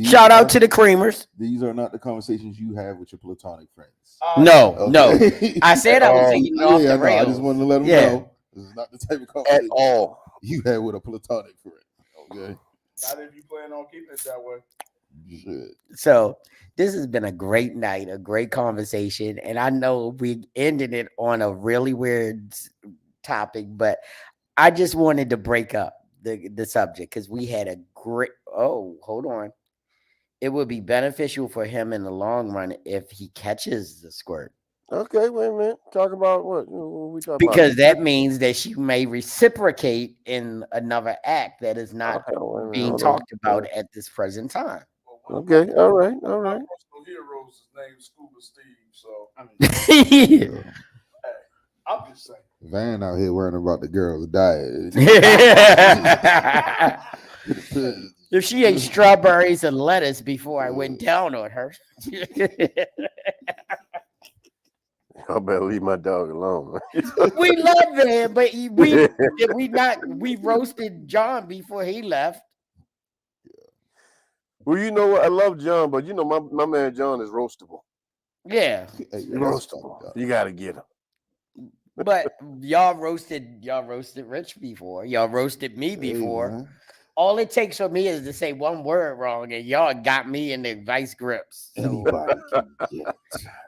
Shout out to the creamers. These are not the conversations you have with your platonic friends. No. I said I was taking it off the rails. I just wanted to let them know this is not the type of conversation at all you had with a platonic friend. Okay. Not if you plan on keeping it that way. You should. So this has been a great night, a great conversation, and I know we ended it on a really weird topic, but I just wanted to break up the subject because we had a great. Oh, hold on. It would be beneficial for him in the long run if he catches the squirt. Okay, wait a minute. Talk about what we talking about? Because that means that she may reciprocate in another act that is not being talked about at this present time. Okay, all right. My personal heroes is named Scuba Steve, so I mean, hey, I'm just saying. Van out here worrying about the girl's diet. If she ate strawberries and lettuce before I went down on her. Y'all better leave my dog alone. We love him, but we roasted John before he left. Well, you know what? I love John, but you know my man John is roastable. Yeah, roastable. You got to get him. But y'all roasted Rich before. Y'all roasted me before. All it takes for me is to say one word wrong, and y'all got me in the vice grips. So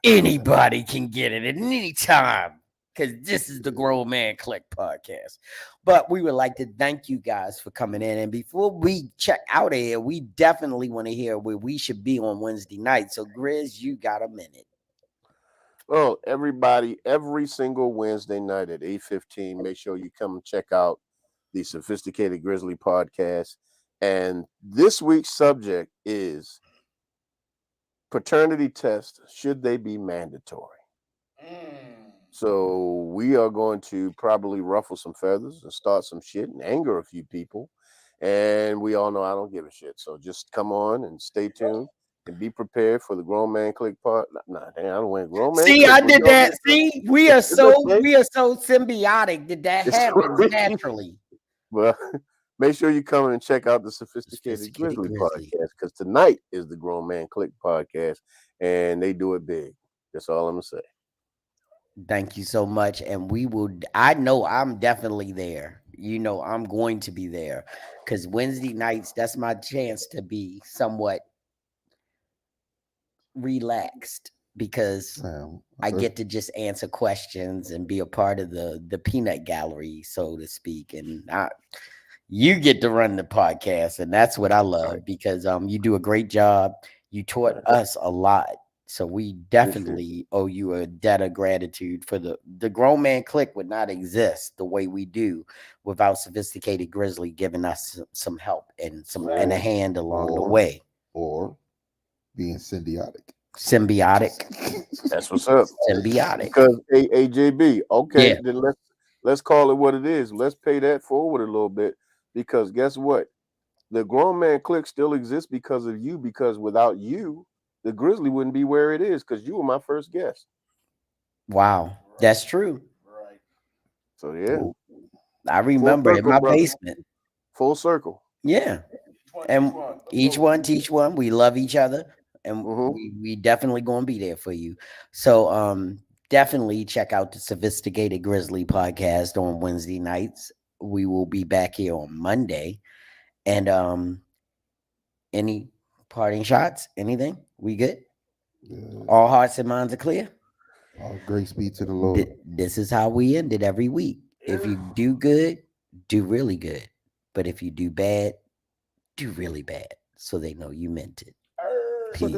anybody can get it at any time, because this is the Grown Man Clique podcast. But we would like to thank you guys for coming in. And before we check out of here, we definitely want to hear where we should be on Wednesday night. So Grizz, you got a minute. Well, everybody, every single Wednesday night at 8:15, make sure you come and check out the Sophisticated Grizzly podcast. And this week's subject is paternity tests. Should they be mandatory? So we are going to probably ruffle some feathers and start some shit and anger a few people. And we all know I don't give a shit. So just come on and stay tuned. And be prepared for the Grown Man Clique part. Nah, damn, I don't want Grown Man. See, I did that. See, we are so symbiotic that happens naturally. Well, make sure you come and check out the Sophisticated Grizzly podcast, because tonight is the Grown Man Clique podcast, and they do it big. That's all I'm gonna say. Thank you so much, and we will. I know I'm definitely there. You know, I'm going to be there, because Wednesday nights, that's my chance to be somewhat relaxed, because I get to just answer questions and be a part of the peanut gallery, so to speak. And you get to run the podcast, and that's what I love, because you do a great job. You taught us a lot, so we definitely owe you a debt of gratitude. For the Grown Man Clique would not exist the way we do without Sophisticated Grizzly giving us some help and and a hand along the way. Or being symbiotic. That's what's up. Symbiotic. Because AJB, okay, yeah. Then let's call it what it is. Let's pay that forward a little bit, because guess what? The Grown Man Clique still exists because of you. Because without you, the Grizzly wouldn't be where it is, because you were my first guest. Wow, that's true. Right. So yeah, I remember in my basement. Full circle. Yeah. And each one teach one. We love each other, and we definitely gonna be there for you. So definitely check out the Sophisticated Grizzly podcast on Wednesday nights. We will be back here on Monday. And any parting shots? Anything? We good? All hearts and minds are clear. All grace be to the Lord. This is how we end it every week. If you do good, do really good. But if you do bad, do really bad, so they know you meant it. Peace.